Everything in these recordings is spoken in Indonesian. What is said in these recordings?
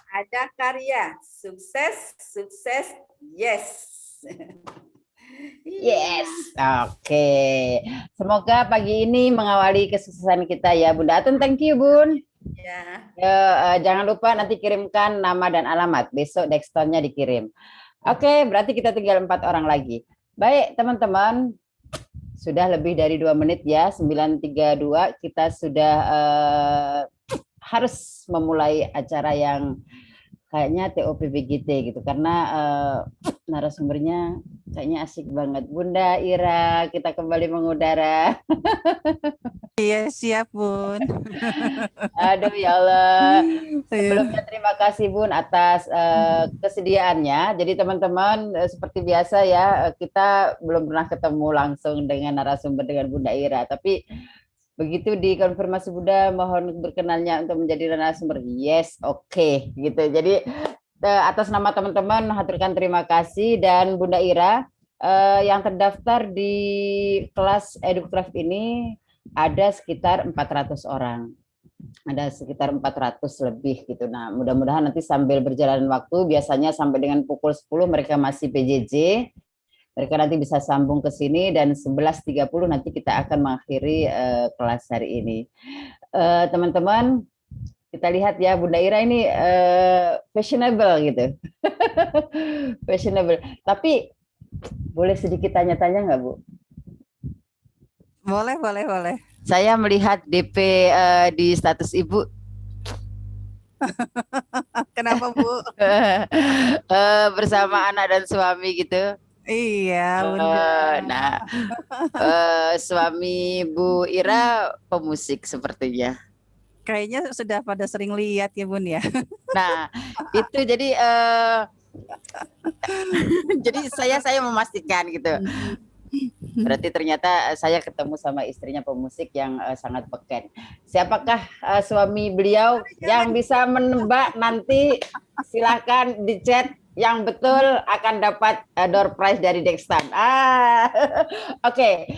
ada karya. Sukses, sukses, yes. Yes, oke. Semoga pagi ini mengawali kesuksesan kita ya, Bunda Atun. Thank you, Bun. Ya. Jangan lupa nanti kirimkan nama dan alamat. Besok Dextonnya dikirim. Oke, berarti kita tinggal 4 orang lagi. Baik, teman-teman. Sudah lebih dari 2 menit ya, 9.32. Kita sudah harus memulai acara yang kayaknya TOPBGT gitu, karena narasumbernya kayaknya asik banget. Bunda Ira, kita kembali mengudara. Iya, siap, Bun. Aduh ya Allah. Sebelumnya terima kasih Bun atas kesediaannya. Jadi teman-teman, seperti biasa ya, kita belum pernah ketemu langsung dengan narasumber dengan Bunda Ira, tapi begitu dikonfirmasi Bunda mohon berkenalnya untuk menjadi narasumber, yes, oke, gitu. Jadi atas nama teman-teman haturkan terima kasih. Dan Bunda Ira, yang terdaftar di kelas EduCraft ini ada sekitar 400 orang. Ada sekitar 400 lebih gitu. Nah, mudah-mudahan nanti sambil berjalan waktu, biasanya sampai dengan pukul 10 mereka masih PJJ. Mereka nanti bisa sambung ke sini dan 11.30 nanti kita akan mengakhiri kelas hari ini. Teman-teman, kita lihat ya Bunda Ira ini fashionable gitu. Fashionable. Tapi boleh sedikit tanya-tanya nggak Bu? Boleh. Saya melihat DP di status Ibu. Kenapa, Bu? Bersama anak dan suami gitu. Iya, Bunda. Nah, suami Bu Ira pemusik sepertinya. Kayaknya sudah pada sering lihat ya, Bun ya. Nah, itu jadi jadi saya memastikan gitu. Berarti ternyata saya ketemu sama istrinya pemusik yang sangat beken. Siapakah suami beliau yang bisa menebak? Nanti silakan di chat. Yang betul akan dapat door prize dari Dextan. Oke.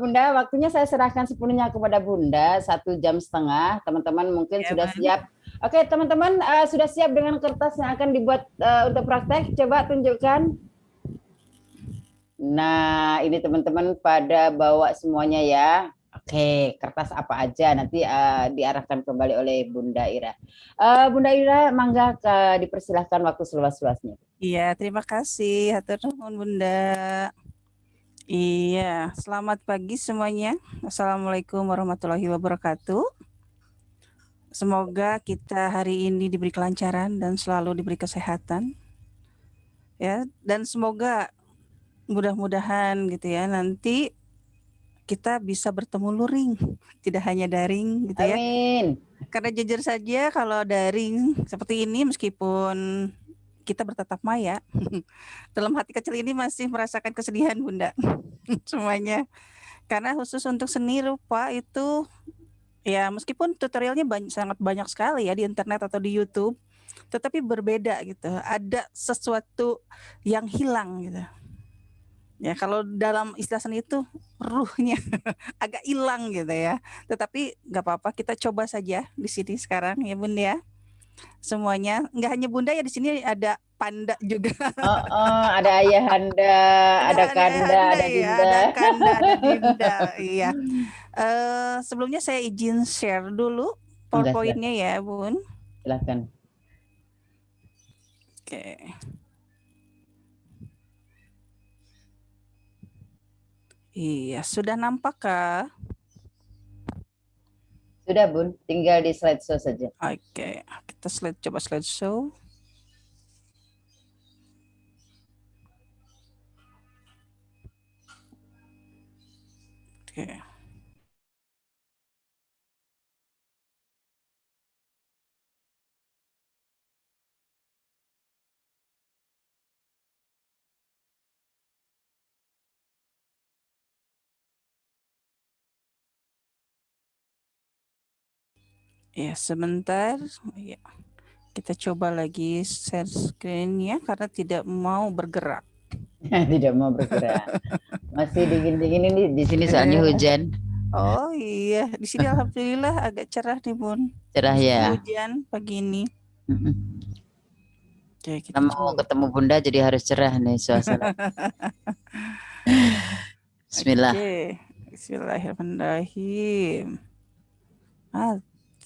Bunda, waktunya saya serahkan sepenuhnya kepada Bunda, 1 jam setengah. Teman-teman mungkin Ya, sudah Bun. siap. Oke, teman-teman sudah siap dengan kertas yang akan dibuat untuk praktek? Coba tunjukkan. Nah, ini teman-teman pada bawa semuanya ya. Oke, kertas apa aja nanti diarahkan kembali oleh Bunda Ira. Bunda Ira, mangga dipersilahkan waktu seluas-luasnya. Iya, terima kasih. Hatur nuhun, Bunda. Iya, selamat pagi semuanya. Assalamualaikum warahmatullahi wabarakatuh. Semoga kita hari ini diberi kelancaran dan selalu diberi kesehatan. Ya, dan semoga mudah-mudahan gitu ya nanti kita bisa bertemu luring, tidak hanya daring gitu ya. Amin. Karena jujur saja kalau daring seperti ini meskipun kita bertatap maya, dalam hati kecil ini masih merasakan kesedihan Bunda semuanya. Karena khusus untuk seni rupa itu ya meskipun tutorialnya sangat banyak sekali ya di internet atau di YouTube, tetapi berbeda gitu. Ada sesuatu yang hilang gitu. Ya kalau dalam istilah seni itu ruhnya agak hilang gitu ya. Tetapi nggak apa-apa, kita coba saja di sini sekarang ya Bunda ya. Semuanya nggak hanya Bunda ya, di sini ada Panda juga. Ada Ayahanda, ada Kanda, ada Dinda. Ada Kanda, ada Dinda. Iya. Sebelumnya saya izin share dulu PowerPoint-nya ya Bun. Silakan. Oke. Iya, sudah nampak kah? Sudah Bun, tinggal di slideshow saja. Oke, kita coba slideshow. Oke. Ya, sebentar. Ya. Kita coba lagi share screen-nya karena tidak mau bergerak. Tidak mau bergerak. Masih dingin-dingin ini di sini soalnya hujan. Oh iya, di sini alhamdulillah agak cerah nih Bun. Cerah ya. Hujan pagi ini. Mm-mm. Oke, Kita mau ketemu Bunda jadi harus cerah nih suasana. Bismillah. Oke, Bismillahirrahmanirrahim.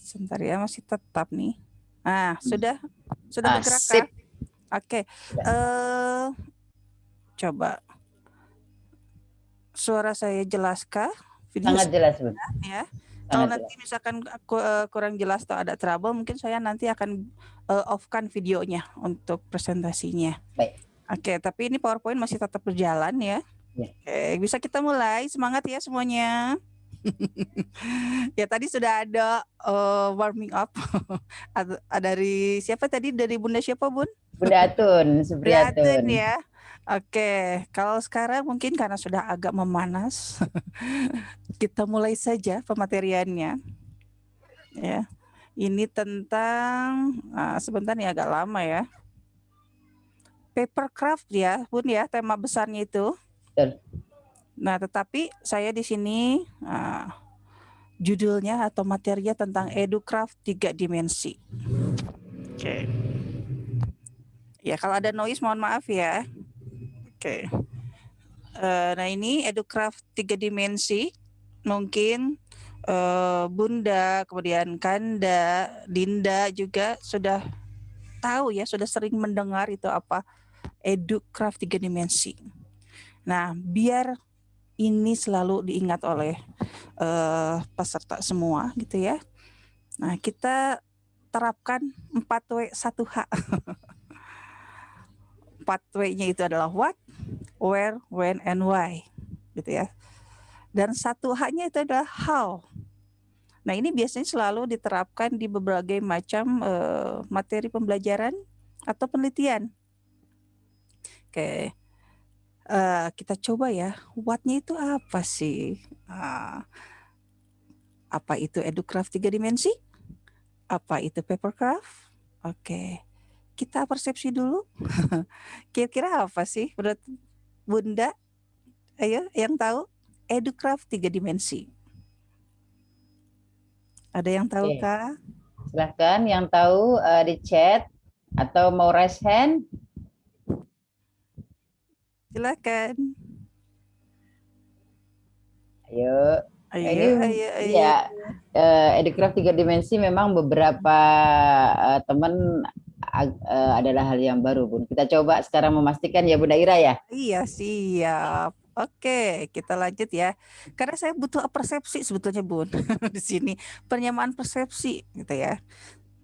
Sebentar ya, masih tetap nih. Sudah bergerak kah? Sip. Oke. Coba suara saya jelaskah? Video Sangat jelas, Bun. ya. Kalau Sangat nanti misalkan aku kurang jelas atau ada trouble, mungkin saya nanti akan off-kan videonya untuk presentasinya. Baik. Oke, tapi ini PowerPoint masih tetap berjalan ya. Ya. Oke, bisa kita mulai. Semangat ya semuanya. Ya tadi sudah ada warming up. Dari siapa tadi? Dari Bunda siapa, Bun? Bunda Atun, Bunda Supriyatun. Atun ya. Oke, kalau sekarang mungkin karena sudah agak memanas, kita mulai saja pemateriannya. Ya, ini tentang sebentar nih agak lama ya. Papercraft ya, Bun ya, tema besarnya itu. Betul. Nah, tetapi saya di sini judulnya atau materinya tentang EduCraft 3 dimensi. Oke. Ya, kalau ada noise mohon maaf ya. Oke. Nah, ini EduCraft 3 dimensi. Mungkin Bunda, kemudian Kanda, Dinda juga sudah tahu ya, sudah sering mendengar itu apa EduCraft 3 dimensi. Nah, biar ini selalu diingat oleh peserta semua gitu ya. Nah, kita terapkan 4W 1H. 4W-nya itu adalah what, where, when, and why gitu ya. Dan 1H-nya itu adalah how. Nah, ini biasanya selalu diterapkan di berbagai macam materi pembelajaran atau penelitian. Oke. Kita coba ya, what-nya itu apa sih? Apa itu EduCraft 3 dimensi? Apa itu Papercraft? Oke. Kita persepsi dulu. Kira-kira apa sih menurut Bunda? Ayo, yang tahu EduCraft 3 dimensi. Ada yang tahu kah? Silahkan yang tahu di chat atau mau raise hand. Silakan. Ayo. Ayo. Ya, EduCraft 3 dimensi memang beberapa teman adalah hal yang baru, Bun. Kita coba sekarang memastikan ya, Bunda Ira ya. Iya, siap. Oke, kita lanjut ya. Karena saya butuh persepsi sebetulnya, Bun, di sini penyamaan persepsi gitu ya.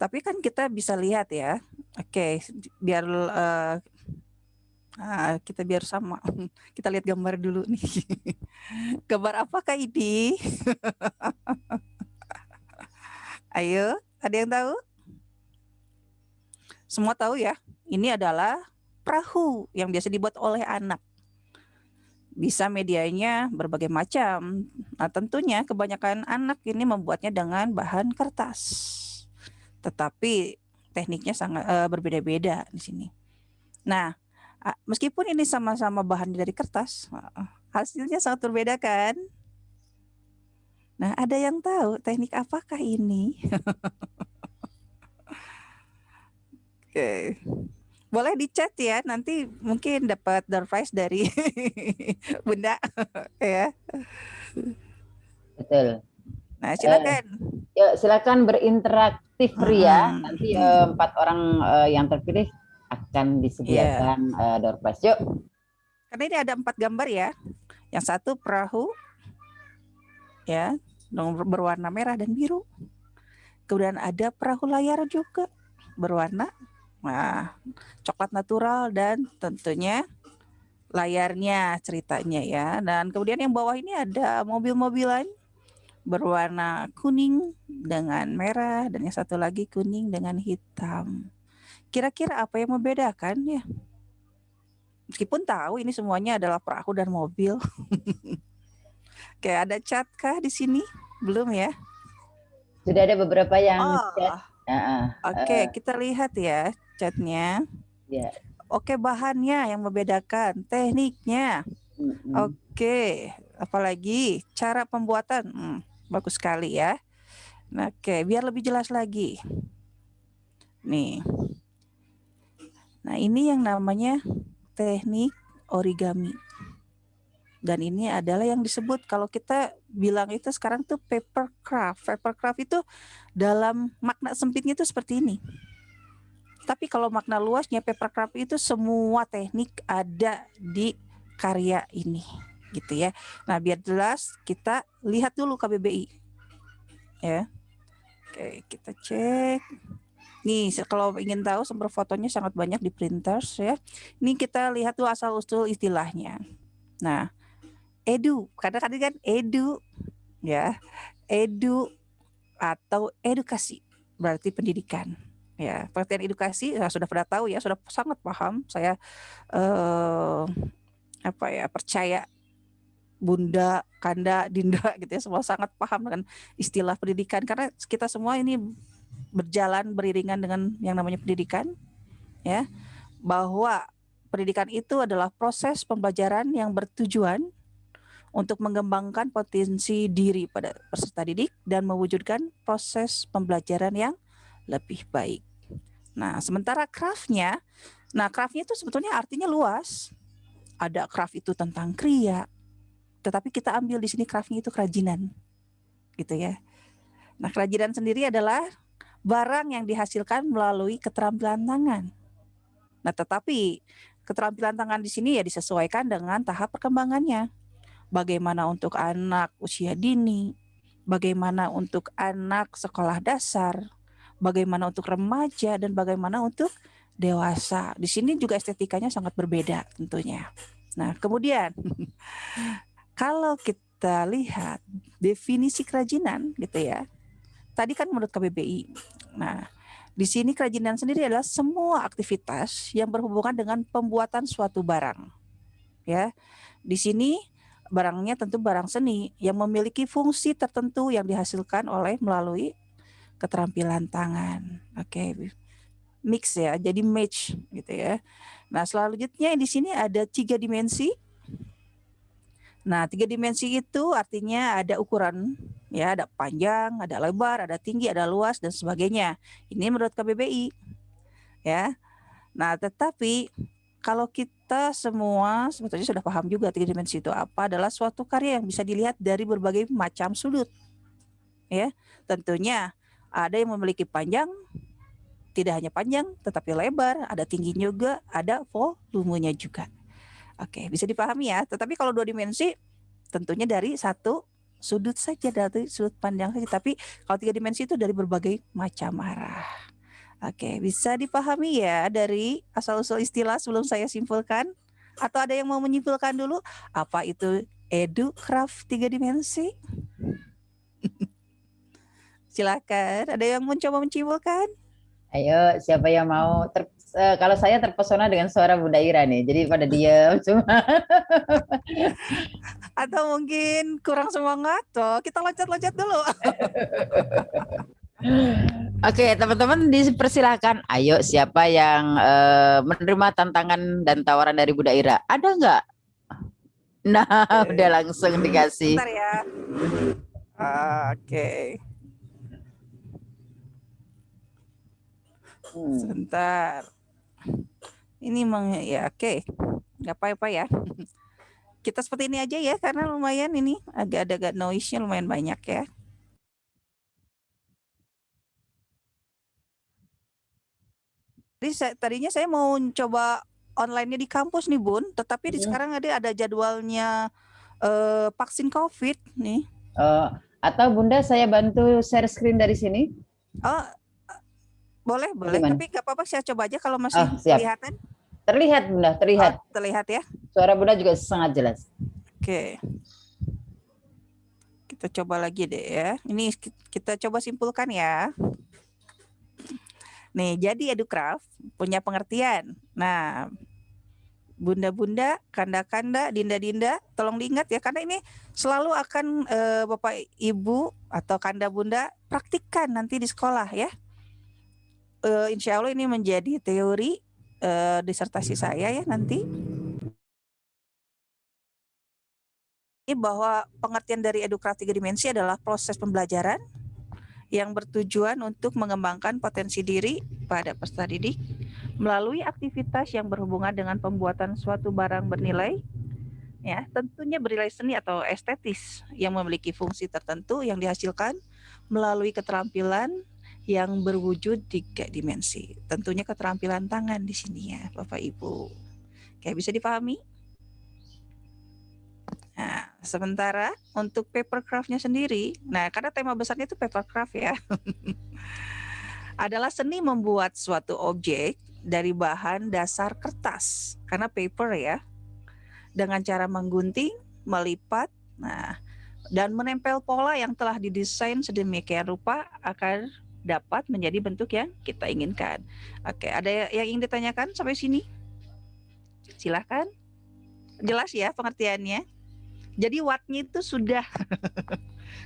Tapi kan kita bisa lihat ya. Oke, biar kita biar sama. Kita lihat gambar dulu nih. Gambar apakah ini? Ayo, ada yang tahu? Semua tahu ya. Ini adalah perahu yang biasa dibuat oleh anak. Bisa medianya berbagai macam. Nah, tentunya kebanyakan anak ini membuatnya dengan bahan kertas. Tetapi tekniknya sangat berbeda-beda di sini. Nah, meskipun ini sama-sama bahan dari kertas, hasilnya sangat berbeda kan? Nah, ada yang tahu teknik apakah ini? Oke. Boleh di chat ya, nanti mungkin dapat door prize dari Bunda ya. Betul. Nah, silakan. Silakan berinteraksi Ria. Nanti 4 orang yang terpilih akan disediakan door prize. Yuk. Karena ini ada 4 gambar ya. Yang satu perahu ya, berwarna merah dan biru. Kemudian ada perahu layar juga berwarna coklat natural dan tentunya layarnya ceritanya ya. Dan kemudian yang bawah ini ada mobil-mobilan berwarna kuning dengan merah dan yang satu lagi kuning dengan hitam. Kira-kira apa yang membedakan ya? Meskipun tahu ini semuanya adalah perahu dan mobil. Oke, ada chat kah di sini? Belum ya? Sudah ada beberapa yang chat. Oke, kita lihat ya chatnya. Ya. Oke, bahannya yang membedakan, tekniknya. Oke, apalagi cara pembuatan. Bagus sekali ya. Nah, oke, biar lebih jelas lagi. Nih. Nah, ini yang namanya teknik origami. Dan ini adalah yang disebut kalau kita bilang itu sekarang tuh papercraft. Papercraft itu dalam makna sempitnya itu seperti ini. Tapi kalau makna luasnya papercraft itu semua teknik ada di karya ini, gitu ya. Nah, biar jelas kita lihat dulu KBBI. Ya. Oke, kita cek. Nih, kalau ingin tahu sumber fotonya sangat banyak di printers ya. Ini kita lihat tuh asal usul istilahnya. Nah, edu, kadang-kadang kan edu ya. Edu atau edukasi berarti pendidikan. Ya, pengertian edukasi ya, sudah pada tahu ya, sudah sangat paham. Saya percaya Bunda, Kanda, Dinda gitu ya, semua sangat paham dengan istilah pendidikan karena kita semua ini berjalan beriringan dengan yang namanya pendidikan ya, bahwa pendidikan itu adalah proses pembelajaran yang bertujuan untuk mengembangkan potensi diri pada peserta didik dan mewujudkan proses pembelajaran yang lebih baik. Nah, sementara craft-nya itu sebetulnya artinya luas. Ada craft itu tentang kriya, tetapi kita ambil di sini craft-nya itu kerajinan, gitu ya. Nah, kerajinan sendiri adalah barang yang dihasilkan melalui keterampilan tangan. Nah, tetapi keterampilan tangan di sini ya disesuaikan dengan tahap perkembangannya. Bagaimana untuk anak usia dini, bagaimana untuk anak sekolah dasar, bagaimana untuk remaja, dan bagaimana untuk dewasa. Di sini juga estetikanya sangat berbeda tentunya. Nah, kemudian kalau kita lihat definisi kerajinan gitu ya. Tadi kan menurut KBBI. Nah, di sini kerajinan sendiri adalah semua aktivitas yang berhubungan dengan pembuatan suatu barang. Ya. Di sini barangnya tentu barang seni yang memiliki fungsi tertentu yang dihasilkan melalui keterampilan tangan. Oke. Mix ya, jadi match gitu ya. Nah, selanjutnya di sini ada 3 dimensi. Nah, 3 dimensi itu artinya ada ukuran ya, ada panjang, ada lebar, ada tinggi, ada luas dan sebagainya. Ini menurut KBBI. Ya. Nah, tetapi kalau kita semua sebetulnya sudah paham juga 3 dimensi itu apa, adalah suatu karya yang bisa dilihat dari berbagai macam sudut. Ya, tentunya ada yang memiliki panjang, tidak hanya panjang tetapi lebar, ada tinggi juga, ada volumenya juga. Oke, bisa dipahami ya. Tetapi kalau 2 dimensi tentunya dari satu sudut saja, dari sudut pandang saja. Tapi kalau 3 dimensi itu dari berbagai macam arah. Oke, bisa dipahami ya dari asal-usul istilah sebelum saya simpulkan? Atau ada yang mau menyimpulkan dulu apa itu EduCraft 3 dimensi? Silakan, ada yang mencoba menyimpulkan? Ayo, siapa yang mau? Kalau saya terpesona dengan suara Bunda Ira nih, jadi pada diam semua. Atau mungkin kurang semangat? Tuh, kita loncat-loncat dulu. Oke, teman-teman dipersilahkan. Ayo, siapa yang menerima tantangan dan tawaran dari Bunda Ira? Ada nggak? Nah, udah langsung dikasih. Bentar ya. Oke. Sebentar. Ini ya oke. Nggak apa-apa ya. Kita seperti ini aja ya, karena lumayan ini agak noise-nya lumayan banyak ya. Jadi tadinya saya mau coba online-nya di kampus nih Bun, tetapi sekarang ada jadwalnya vaksin COVID nih. Atau Bunda saya bantu share screen dari sini? Oh, boleh. Gimana? Tapi nggak apa-apa, saya coba aja kalau masih kelihatan. Terlihat Bunda, terlihat. Terlihat ya. Suara Bunda juga sangat jelas. Oke. Kita coba lagi deh ya. Ini kita coba simpulkan ya. Nih, jadi EduCraft punya pengertian. Nah, Bunda-bunda, Kanda-kanda, Dinda-dinda, tolong diingat ya, karena ini selalu akan Bapak Ibu atau Kanda Bunda praktikkan nanti di sekolah ya. Insya Allah ini menjadi teori disertasi saya ya nanti. Bahwa pengertian dari EduCraft 3 dimensi adalah proses pembelajaran yang bertujuan untuk mengembangkan potensi diri pada peserta didik melalui aktivitas yang berhubungan dengan pembuatan suatu barang bernilai, ya, tentunya bernilai seni atau estetis yang memiliki fungsi tertentu yang dihasilkan melalui keterampilan yang berwujud 3 dimensi. Tentunya keterampilan tangan di sini ya, Bapak Ibu. Oke, bisa dipahami? Nah, sementara untuk paper craft-nya sendiri, nah karena tema besarnya itu paper craft ya, adalah seni membuat suatu objek dari bahan dasar kertas, karena paper ya, dengan cara menggunting, melipat, nah, dan menempel pola yang telah didesain sedemikian rupa akan dapat menjadi bentuk yang kita inginkan. Oke, ada yang ingin ditanyakan sampai sini? Silahkan. Jelas ya pengertiannya? Jadi wattnya itu sudah,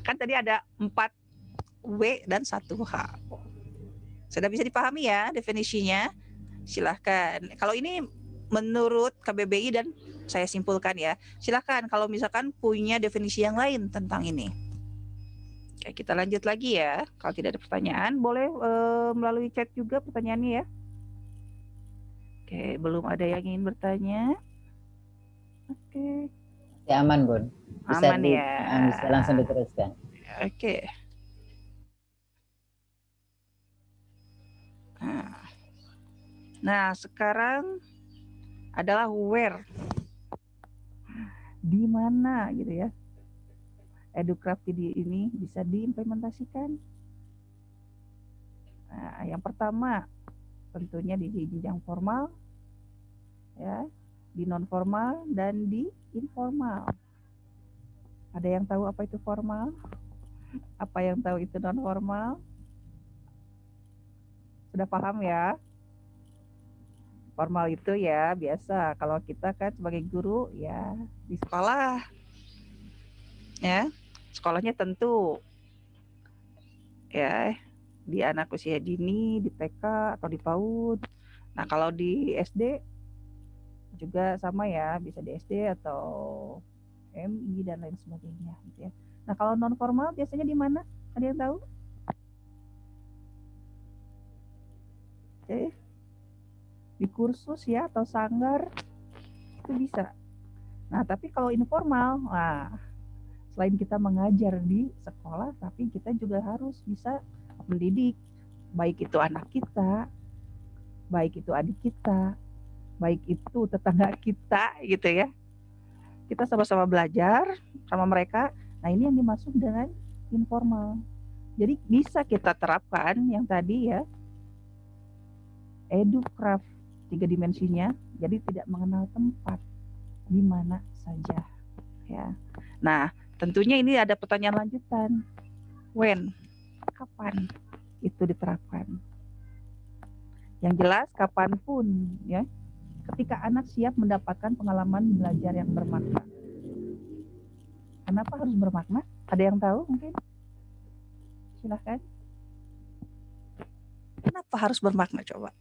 kan tadi ada 4 W dan 1 H. Sudah bisa dipahami ya definisinya? Silahkan. Kalau ini menurut KBBI dan saya simpulkan ya. Silahkan kalau misalkan punya definisi yang lain tentang ini. Oke, kita lanjut lagi ya. Kalau tidak ada pertanyaan, boleh melalui chat juga pertanyaannya ya. Oke, belum ada yang ingin bertanya. Oke. Ya, aman, Bun. Bisa Aman ya. bisa langsung diteruskan. Oke. Nah, sekarang adalah where. Di mana gitu ya. Educraft ini bisa diimplementasikan. Nah, yang pertama tentunya di jenjang formal, ya, di non formal dan di informal. Ada yang tahu apa itu formal? Apa yang tahu itu non formal? Sudah paham ya? Formal itu ya biasa kalau kita kan sebagai guru ya di sekolah, ya sekolahnya tentu ya di anak usia dini, di TK atau di PAUD. Nah kalau di SD juga sama ya, bisa di SD atau MI dan lain sebagainya gitu ya. Nah kalau non formal biasanya di mana? Ada yang tahu? Oke. Di kursus ya atau sanggar itu bisa. Nah tapi kalau informal, nah selain kita mengajar di sekolah, tapi kita juga harus bisa mendidik, baik itu anak kita, baik itu adik kita, baik itu tetangga kita gitu ya. Kita sama-sama belajar sama mereka. Nah ini yang dimaksud dengan informal. Jadi bisa kita terapkan yang tadi ya, Educraft 3 dimensinya, jadi tidak mengenal tempat, di mana saja ya. Nah tentunya ini ada pertanyaan lanjutan. When? Kapan itu diterapkan? Yang jelas kapanpun ya, ketika anak siap mendapatkan pengalaman belajar yang bermakna. Kenapa harus bermakna? Ada yang tahu mungkin? Silahkan. Kenapa harus bermakna coba?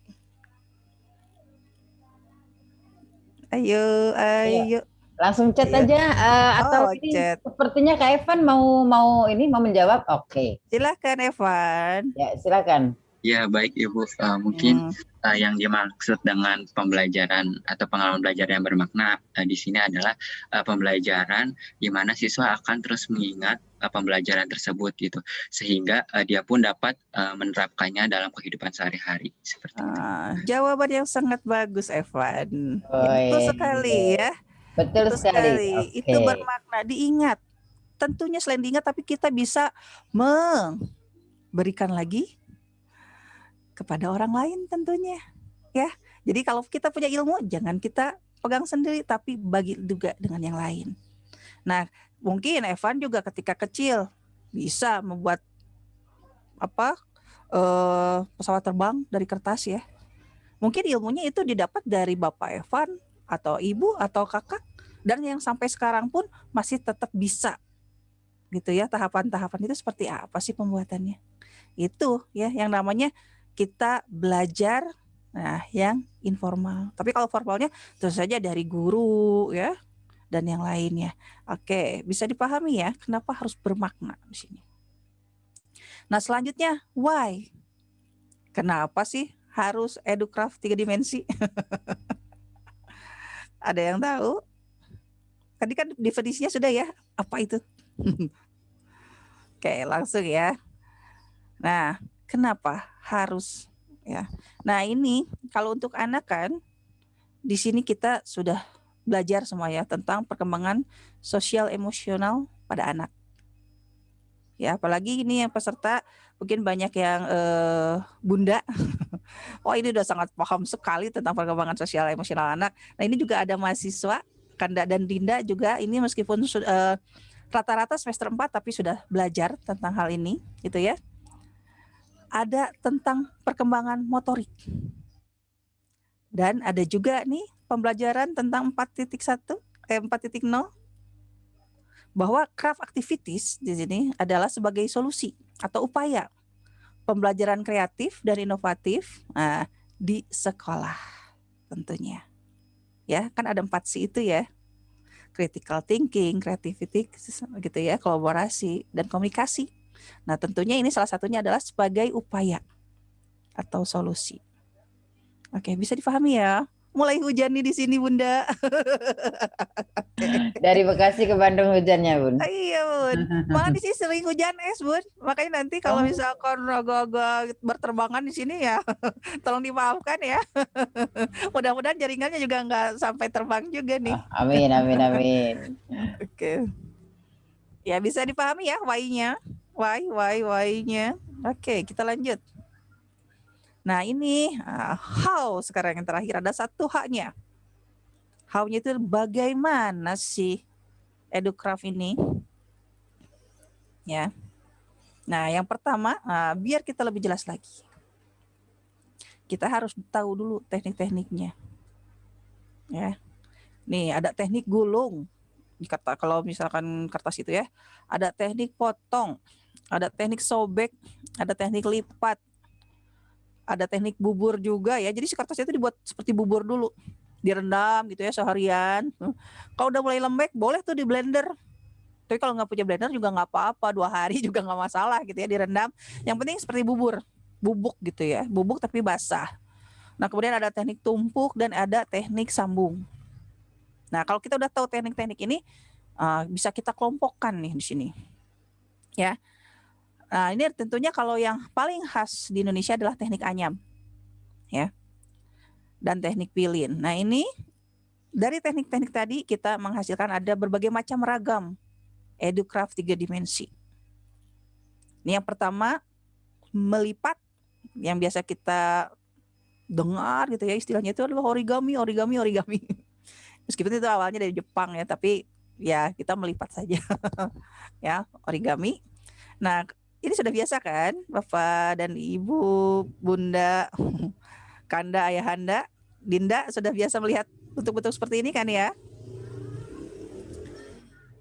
Ayo. Langsung chat Ayo. aja atau ini Chat. sepertinya Kak Evan mau menjawab. Oke. Silahkan Evan. Ya, silakan. Ya, baik Ibu. Mungkin yang dimaksud dengan pembelajaran atau pengalaman belajar yang bermakna di sini adalah pembelajaran di mana siswa akan terus mengingat pembelajaran tersebut gitu, sehingga dia pun dapat menerapkannya dalam kehidupan sehari-hari seperti itu. Jawaban yang sangat bagus Evan. Oh, Betul sekali ya. Betul sekali. Itu bermakna diingat. Tentunya selain diingat, tapi kita bisa memberikan lagi kepada orang lain tentunya ya. Jadi kalau kita punya ilmu jangan kita pegang sendiri tapi bagi juga dengan yang lain. Nah mungkin Evan juga ketika kecil bisa membuat pesawat terbang dari kertas ya. Mungkin ilmunya itu didapat dari Bapak Evan atau Ibu atau Kakak, dan yang sampai sekarang pun masih tetap bisa gitu ya. Tahapan-tahapan itu seperti apa sih pembuatannya? Itu ya yang namanya kita belajar yang informal. Tapi kalau formalnya tentu saja dari guru ya dan yang lainnya. Oke, bisa dipahami ya kenapa harus bermakna di sini. Nah, selanjutnya why? Kenapa sih harus Educraft 3 dimensi? Ada yang tahu? Tadi kan definisinya sudah ya. Apa itu? Oke, langsung ya. Nah, kenapa harus ya? Nah, ini kalau untuk anak kan di sini kita sudah belajar semua ya tentang perkembangan sosial emosional pada anak. Ya, apalagi ini yang peserta mungkin banyak yang bunda. Oh, ini udah sangat paham sekali tentang perkembangan sosial emosional anak. Nah, ini juga ada mahasiswa Kanda dan Dinda juga ini meskipun rata-rata semester 4 tapi sudah belajar tentang hal ini gitu ya. Ada tentang perkembangan motorik. Dan ada juga nih pembelajaran tentang 4.1 4.0 bahwa craft activities di sini adalah sebagai solusi atau upaya pembelajaran kreatif dan inovatif di sekolah tentunya. Ya, kan ada 4C itu ya. Critical thinking, creativity gitu ya, kolaborasi dan komunikasi. Nah, tentunya ini salah satunya adalah sebagai upaya atau solusi. Oke, bisa dipahami ya. Mulai hujan nih di sini, Bunda. Dari Bekasi ke Bandung hujannya, Bun. Iya, Bun. Malah di sini sering hujan es, Bun. Makanya nanti kalau misalkan agak-agak berterbangan di sini ya, tolong dimaafkan ya. Mudah-mudahan jaringannya juga nggak sampai terbang juga nih. Amin, amin, amin. Oke. Ya, bisa dipahami ya why-nya. Why-nya. Oke, kita lanjut. Nah, ini how sekarang yang terakhir ada satu H-nya. How-nya itu bagaimana sih Educraft ini? Ya. Nah, yang pertama, biar kita lebih jelas lagi. Kita harus tahu dulu teknik-tekniknya. Ya. Nih, ada teknik gulung. Kalau misalkan kertas itu ya, ada teknik potong, ada teknik sobek, ada teknik lipat, ada teknik bubur juga ya. Jadi si kertas itu dibuat seperti bubur dulu, direndam gitu ya seharian. Kalau udah mulai lembek, boleh tuh di blender. Tapi kalau nggak punya blender juga nggak apa-apa, 2 hari juga nggak masalah gitu ya, direndam. Yang penting seperti bubuk gitu ya, bubuk tapi basah. Nah, kemudian ada teknik tumpuk dan ada teknik sambung. Nah, kalau kita udah tahu teknik-teknik ini, bisa kita kelompokkan nih di sini. Ya. Nah, ini tentunya kalau yang paling khas di Indonesia adalah teknik anyam. Ya. Dan teknik pilin. Nah, ini dari teknik-teknik tadi kita menghasilkan ada berbagai macam ragam Educraft 3 dimensi. Ini yang pertama, melipat, yang biasa kita dengar gitu ya, istilahnya itu adalah origami. Meskipun itu awalnya dari Jepang ya, tapi ya kita melipat saja. Ya, origami. Nah, ini sudah biasa kan, Bapak dan Ibu, Bunda, Kanda, Ayahanda, Dinda sudah biasa melihat bentuk-bentuk seperti ini kan ya?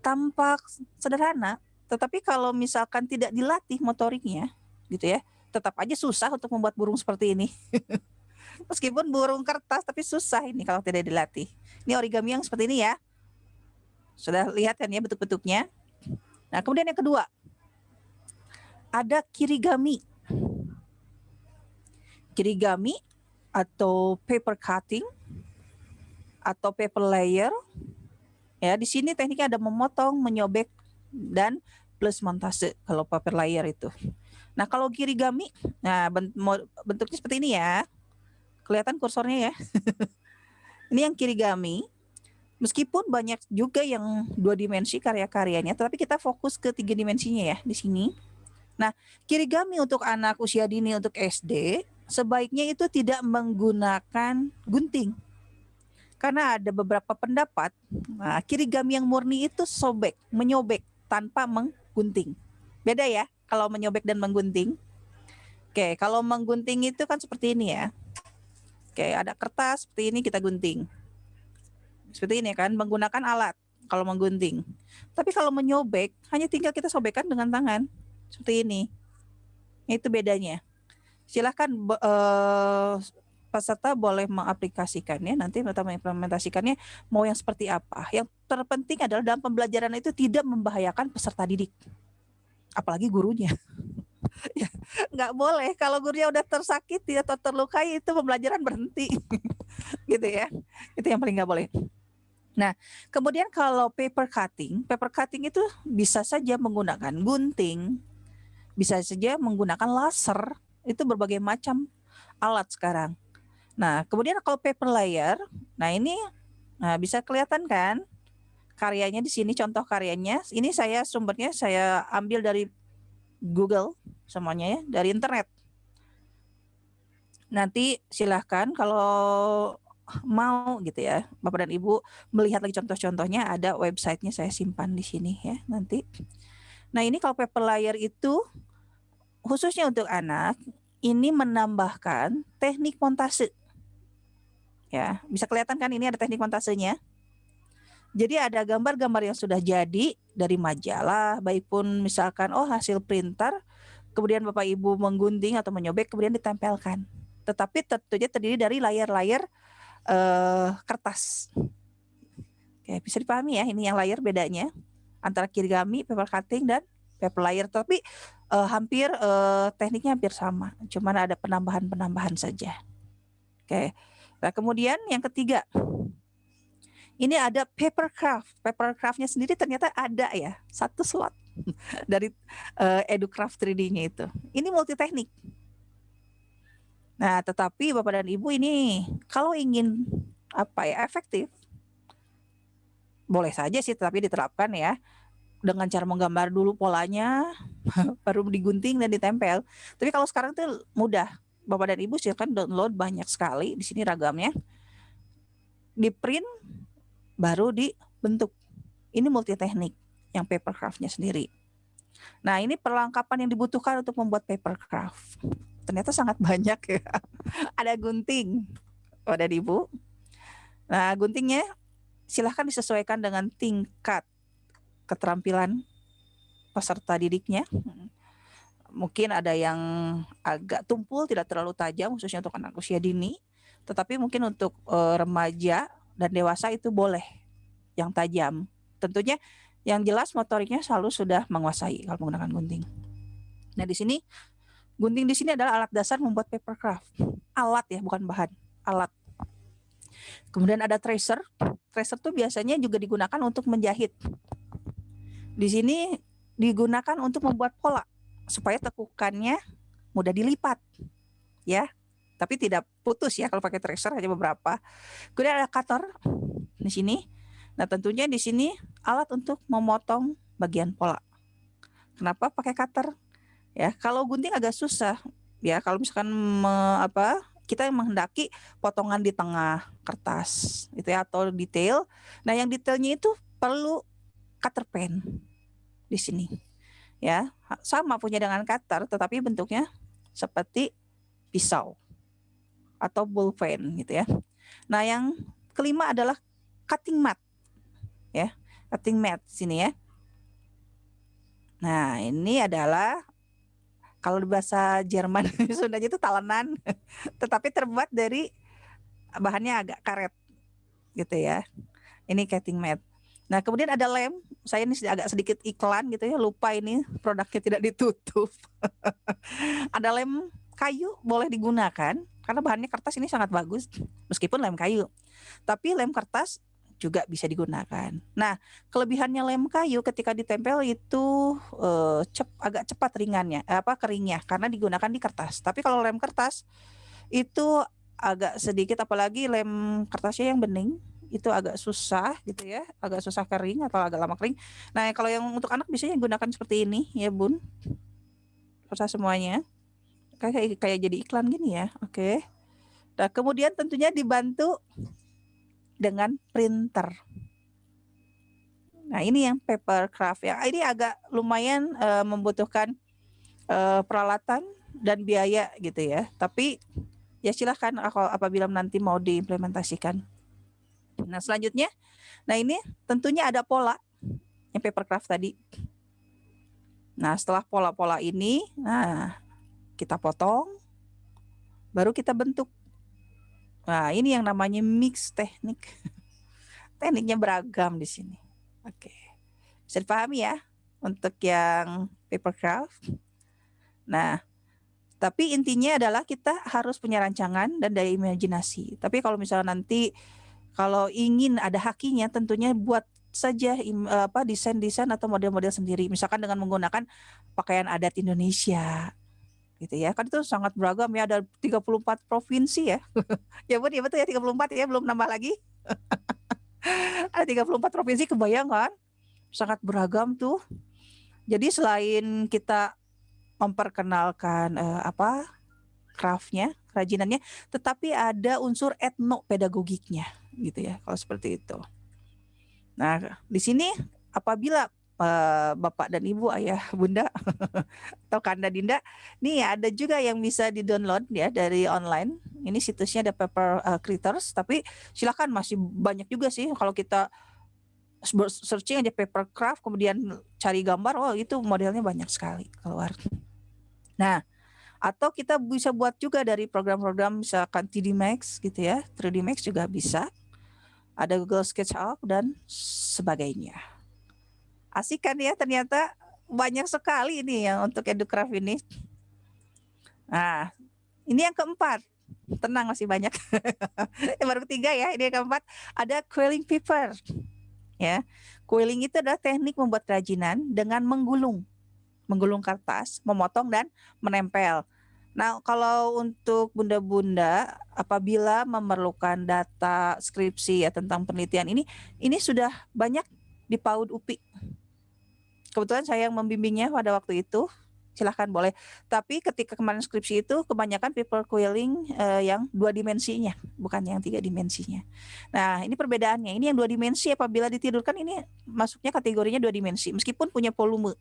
Tampak sederhana, tetapi kalau misalkan tidak dilatih motoriknya, gitu ya, tetap aja susah untuk membuat burung seperti ini. Meskipun burung kertas, tapi susah ini kalau tidak dilatih. Ini origami yang seperti ini ya. Sudah lihat kan ya bentuk-bentuknya. Nah, kemudian yang kedua, ada kirigami. Kirigami atau paper cutting atau paper layer. Ya, di sini tekniknya ada memotong, menyobek, dan plus montase kalau paper layer itu. Nah, kalau kirigami, nah bentuknya seperti ini ya. Kelihatan kursornya ya. Ini yang kirigami. Meskipun banyak juga yang 2 dimensi karya-karyanya, tetapi kita fokus ke 3 dimensinya ya di sini. Nah, kirigami untuk anak usia dini untuk SD, sebaiknya itu tidak menggunakan gunting. Karena ada beberapa pendapat, kirigami yang murni itu sobek, menyobek tanpa menggunting. Beda ya kalau menyobek dan menggunting. Oke, kalau menggunting itu kan seperti ini ya. Oke, ada kertas seperti ini kita gunting. Seperti ini kan, menggunakan alat kalau menggunting. Tapi kalau menyobek, hanya tinggal kita sobekkan dengan tangan. Seperti ini. Itu bedanya. Silahkan peserta boleh mengaplikasikannya, nanti atau mengimplementasikannya mau yang seperti apa. Yang terpenting adalah dalam pembelajaran itu tidak membahayakan peserta didik. Apalagi gurunya. Ya, nggak boleh kalau gurunya udah tersakiti atau terlukai itu pembelajaran berhenti. Gitu ya. Itu yang paling nggak boleh. Nah, kemudian kalau paper cutting itu bisa saja menggunakan gunting, bisa saja menggunakan laser, itu berbagai macam alat sekarang. Nah, kemudian kalau paper layer, nah ini bisa kelihatan kan karyanya di sini, contoh karyanya. Ini sumbernya saya ambil dari Google semuanya ya, dari internet. Nanti silahkan kalau mau gitu ya, Bapak dan Ibu melihat lagi contoh-contohnya, ada websitenya saya simpan di sini ya nanti. Nah ini kalau paper layer itu khususnya untuk anak, ini menambahkan teknik montase. Ya, bisa kelihatan kan ini ada teknik montasenya. Jadi ada gambar-gambar yang sudah jadi dari majalah, baik pun misalkan hasil printer, kemudian Bapak Ibu menggunting atau menyobek kemudian ditempelkan. Tetapi tentunya terdiri dari layar-layar kertas. Oke, bisa dipahami ya ini yang layar bedanya antara kirigami, paper cutting dan paper layer. Tapi hampir tekniknya hampir sama, cuman ada penambahan-penambahan saja. Oke. Nah, kemudian yang ketiga, ini ada paper craft. Paper craft-nya sendiri ternyata ada ya, satu slot dari EduCraft 3D-nya itu. Ini multi teknik. Nah, tetapi Bapak dan Ibu ini kalau ingin efektif, boleh saja sih, tetapi diterapkan ya dengan cara menggambar dulu polanya, baru digunting dan ditempel. Tapi kalau sekarang tuh mudah, Bapak dan Ibu silakan download, banyak sekali di sini ragamnya. Di print baru dibentuk. Ini multi teknik yang paper craft-nya sendiri. Nah, ini perlengkapan yang dibutuhkan untuk membuat paper craft. Ternyata sangat banyak ya. Ada gunting, Bapak dan Ibu. Nah, guntingnya silahkan disesuaikan dengan tingkat keterampilan peserta didiknya. Mungkin ada yang agak tumpul, tidak terlalu tajam, khususnya untuk anak usia dini. Tetapi mungkin untuk remaja dan dewasa itu boleh yang tajam. Tentunya yang jelas motoriknya selalu sudah menguasai kalau menggunakan gunting. Nah, di sini gunting di sini adalah alat dasar membuat paper craft. Alat ya, bukan bahan, alat. Kemudian ada tracer. Tracer tuh biasanya juga digunakan untuk menjahit. Di sini digunakan untuk membuat pola supaya tekukannya mudah dilipat, ya. Tapi tidak putus ya kalau pakai tracer, hanya beberapa. Kemudian ada cutter di sini. Nah, tentunya di sini alat untuk memotong bagian pola. Kenapa pakai cutter? Ya, kalau gunting agak susah. Ya, kalau misalkan kita menghendaki potongan di tengah kertas, itu ya, atau detail. Nah, yang detailnya itu perlu cutter pen di sini. Ya, sama punya dengan cutter, tetapi bentuknya seperti pisau atau bullpen gitu ya. Nah, yang kelima adalah cutting mat. Ya, cutting mat sini ya. Nah, ini adalah kalau di bahasa Jerman Sundanya itu talenan, tetapi terbuat dari bahannya agak karet gitu ya. Ini cutting mat. Nah, kemudian ada lem. Saya ini agak sedikit iklan gitu ya, lupa ini produknya tidak ditutup. Ada lem kayu boleh digunakan karena bahannya kertas ini sangat bagus meskipun lem kayu. Tapi lem kertas juga bisa digunakan. Nah, kelebihannya lem kayu ketika ditempel itu agak cepat keringnya karena digunakan di kertas. Tapi kalau lem kertas itu agak sedikit, apalagi lem kertasnya yang bening, itu agak susah gitu ya, agak susah kering atau agak lama kering. Nah, kalau yang untuk anak biasanya gunakan seperti ini ya, Bun. Susah semuanya. Kayak jadi iklan gini ya. Oke. Nah, kemudian tentunya dibantu dengan printer. Nah, ini yang paper craft ya. Ini agak lumayan membutuhkan peralatan dan biaya gitu ya. Tapi ya silahkan apabila nanti mau diimplementasikan. Nah, selanjutnya, nah ini tentunya ada pola yang paper craft tadi. Nah, setelah pola-pola ini, nah kita potong, baru kita bentuk. Nah, ini yang namanya mix teknik. Tekniknya beragam di sini. Oke. Bisa dipahami ya untuk yang paper craft. Nah, tapi intinya adalah kita harus punya rancangan dan daya imajinasi. Tapi kalau misalnya nanti kalau ingin ada hakinya, tentunya buat saja desain-desain atau model-model sendiri. Misalkan dengan menggunakan pakaian adat Indonesia, gitu ya. Kan itu sangat beragam ya, ada 34 provinsi ya. Ya Bun, ya betul ya 34 ya, belum nambah lagi. Ada 34 provinsi, kebayang kan? Sangat beragam tuh. Jadi selain kita memperkenalkan craftnya, kerajinannya, tetapi ada unsur etnopedagogiknya gitu ya, kalau seperti itu. Nah, di sini apabila Bapak dan Ibu, Ayah, Bunda, atau Kanda Dinda, nih ada juga yang bisa di-download ya dari online. Ini situsnya ada Paper Critters, tapi silakan masih banyak juga sih kalau kita searching aja paper craft kemudian cari gambar, oh itu modelnya banyak sekali keluar. Nah, atau kita bisa buat juga dari program-program misalkan 3D Max gitu ya, 3D Max juga bisa. Ada Google SketchUp dan sebagainya. Asik kan ya, ternyata banyak sekali ini yang untuk EduCraft ini. Nah, ini yang keempat. Tenang, masih banyak. Baru ketiga ya, ini yang keempat. Ada quilling paper. Ya, quilling itu adalah teknik membuat kerajinan dengan menggulung kertas, memotong dan menempel. Nah, kalau untuk bunda-bunda apabila memerlukan data skripsi ya tentang penelitian ini sudah banyak di PAUD UPI. Kebetulan saya yang membimbingnya pada waktu itu. Silahkan boleh. Tapi ketika kemarin skripsi itu kebanyakan paper quilling yang 2 dimensinya, bukan yang 3 dimensinya. Nah, ini perbedaannya. Ini yang 2 dimensi apabila ditidurkan ini masuknya kategorinya 2 dimensi meskipun punya volume.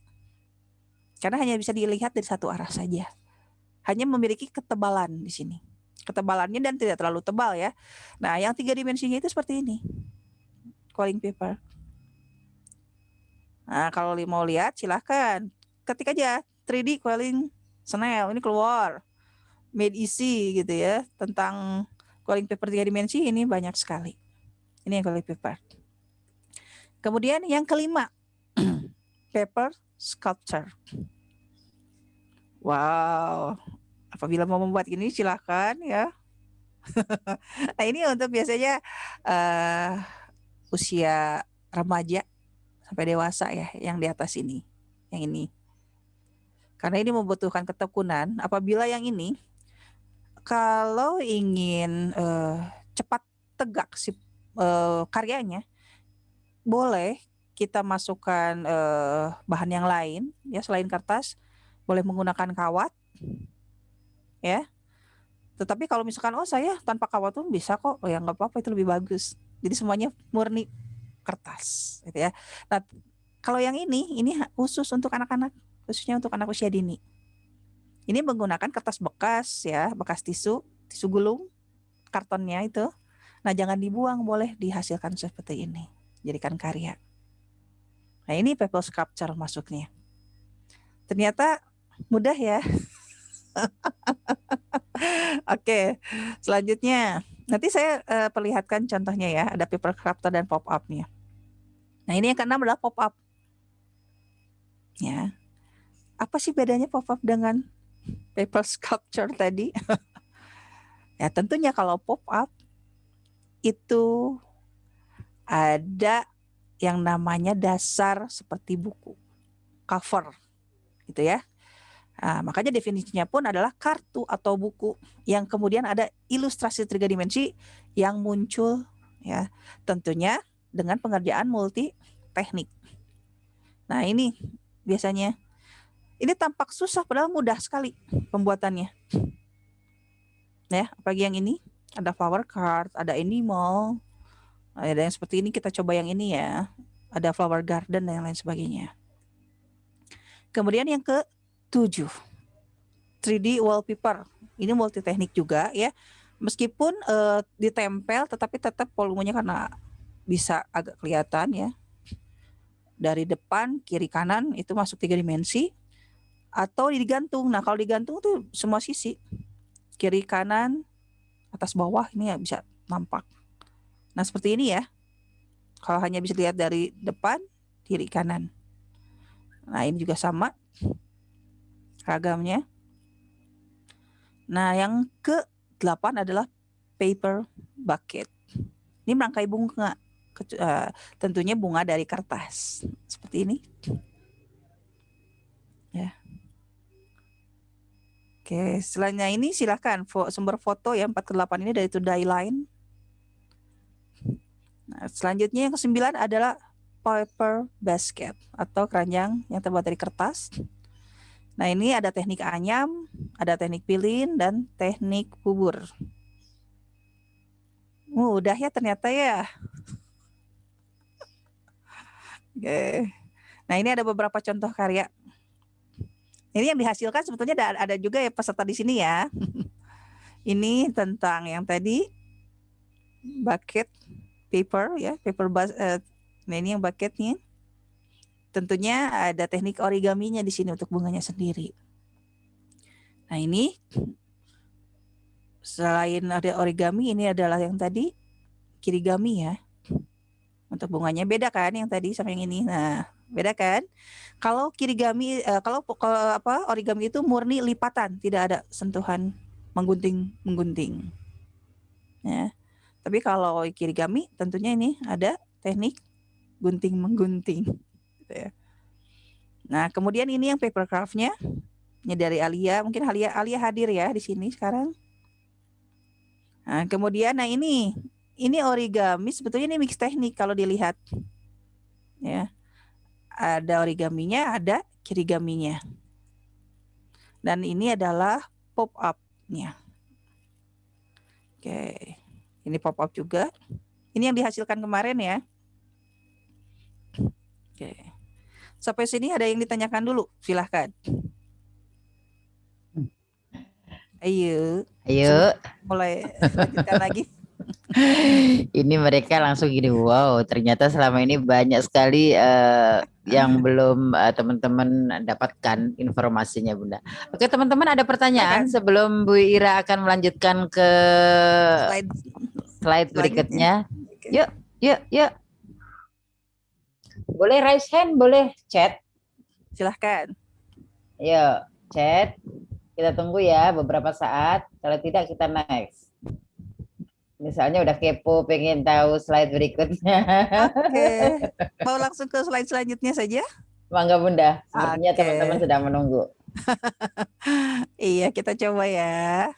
Karena hanya bisa dilihat dari satu arah saja. Hanya memiliki ketebalan di sini. Ketebalannya dan tidak terlalu tebal ya. Nah, yang 3 dimensinya itu seperti ini. Quilling paper. Nah, kalau mau lihat silahkan ketik aja 3D quilling snail, ini keluar. Made easy gitu ya. Tentang quilling paper 3 dimensi ini banyak sekali. Ini yang quilling paper. Kemudian yang kelima, paper sculpture. Wow, apabila mau membuat ini silahkan ya. Nah, ini untuk biasanya usia remaja sampai dewasa ya, yang di atas ini, yang ini. Karena ini membutuhkan ketekunan. Apabila yang ini, kalau ingin cepat tegak si karyanya, boleh kita masukkan bahan yang lain ya selain kertas, boleh menggunakan kawat ya. Tetapi kalau misalkan saya tanpa kawat pun bisa kok, ya nggak apa-apa, itu lebih bagus. Jadi semuanya murni kertas gitu ya. Nah, kalau yang ini khusus untuk anak-anak, khususnya untuk anak usia dini. Ini menggunakan kertas bekas ya, bekas tisu gulung, kartonnya itu. Nah, jangan dibuang, boleh dihasilkan seperti ini, jadikan karya. Nah, ini paper sculpture masuknya. Ternyata mudah ya. Oke, selanjutnya nanti saya perlihatkan contohnya ya, ada paper crafter dan pop up-nya. Nah, ini yang keenam adalah pop up. Ya. Apa sih bedanya pop up dengan paper sculpture tadi? Ya, tentunya kalau pop up itu ada yang namanya dasar seperti buku, cover gitu ya. Nah, makanya definisinya pun adalah kartu atau buku yang kemudian ada ilustrasi 3 dimensi yang muncul ya, tentunya dengan pengerjaan multi teknik. Nah, ini biasanya ini tampak susah padahal mudah sekali pembuatannya. Ya, apalagi yang ini ada flower card, ada animal, ada yang seperti ini, kita coba yang ini ya, ada flower garden dan yang lain sebagainya. Kemudian yang ke-7, 3D wallpaper. Ini multi teknik juga ya. Meskipun ditempel tetapi tetap volumenya karena bisa agak kelihatan ya. Dari depan, kiri, kanan itu masuk 3 dimensi atau digantung. Nah, kalau digantung tuh semua sisi. Kiri, kanan, atas, bawah ini ya bisa nampak. Nah, seperti ini ya. Kalau hanya bisa dilihat dari depan, kiri, kanan. Nah, ini juga sama. ragamnya. Nah, yang ke-8 adalah paper bucket. Ini merangkai bunga, tentunya bunga dari kertas seperti ini. Ya. Oke, selanjutnya ini silakan sumber foto ya 4 ke 8 ini dari Today Line. Nah, selanjutnya yang ke-9 adalah paper basket atau keranjang yang terbuat dari kertas. Nah, ini ada teknik anyam, ada teknik pilin, dan teknik bubur. Mudah ya ternyata ya. Oke. Nah, ini ada beberapa contoh karya. Ini yang dihasilkan sebetulnya ada juga ya peserta di sini ya. Ini tentang yang tadi bucket paper ya, nah ini yang bucketnya. Tentunya ada teknik origaminya di sini untuk bunganya sendiri. Nah, ini selain ada origami, ini adalah yang tadi kirigami ya. Untuk bunganya beda kan yang tadi sama yang ini. Nah, beda kan? Kalau kirigami, kalau origami itu murni lipatan, tidak ada sentuhan menggunting. Ya. Tapi kalau kirigami tentunya ini ada teknik gunting menggunting. Gitu ya. Nah, kemudian ini yang paper craft-nya, ini dari Alia. Mungkin Alia hadir ya di sini sekarang. Nah, kemudian ini origami sebetulnya ini mix teknik kalau dilihat. Ya. Ada origaminya, ada kirigaminya. Dan ini adalah pop-up-nya. Oke. Ini pop-up juga. Ini yang dihasilkan kemarin ya. Oke. Sampai sini ada yang ditanyakan dulu, silahkan. Ayo. Mulai lanjutkan lagi. Ini mereka langsung gini, wow, ternyata selama ini banyak sekali yang belum teman-teman dapatkan informasinya, Bunda. Oke, teman-teman ada pertanyaan sebelum Bu Ira akan melanjutkan ke slide berikutnya. Yuk. Boleh raise hand, boleh chat. Silahkan. Yuk, chat. Kita tunggu ya beberapa saat. Kalau tidak kita next. Misalnya udah kepo, pengen tahu slide berikutnya. Oke. Mau langsung ke slide selanjutnya saja? Mangga Bunda, sepertinya teman-teman sedang menunggu. Iya, kita coba ya.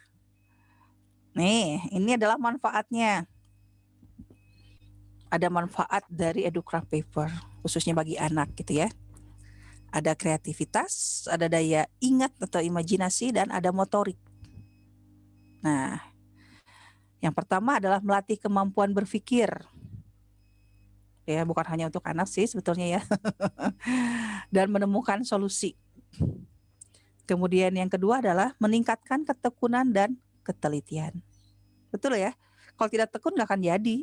Nih, ini adalah manfaatnya. Ada manfaat dari EduCraft Paper, khususnya bagi anak gitu ya. Ada kreativitas, ada daya ingat atau imajinasi, dan ada motorik. Nah, yang pertama adalah melatih kemampuan berpikir. Ya, bukan hanya untuk anak sih sebetulnya ya. Dan menemukan solusi. Kemudian yang kedua adalah meningkatkan ketekunan dan ketelitian. Betul ya? Kalau tidak tekun nggak akan jadi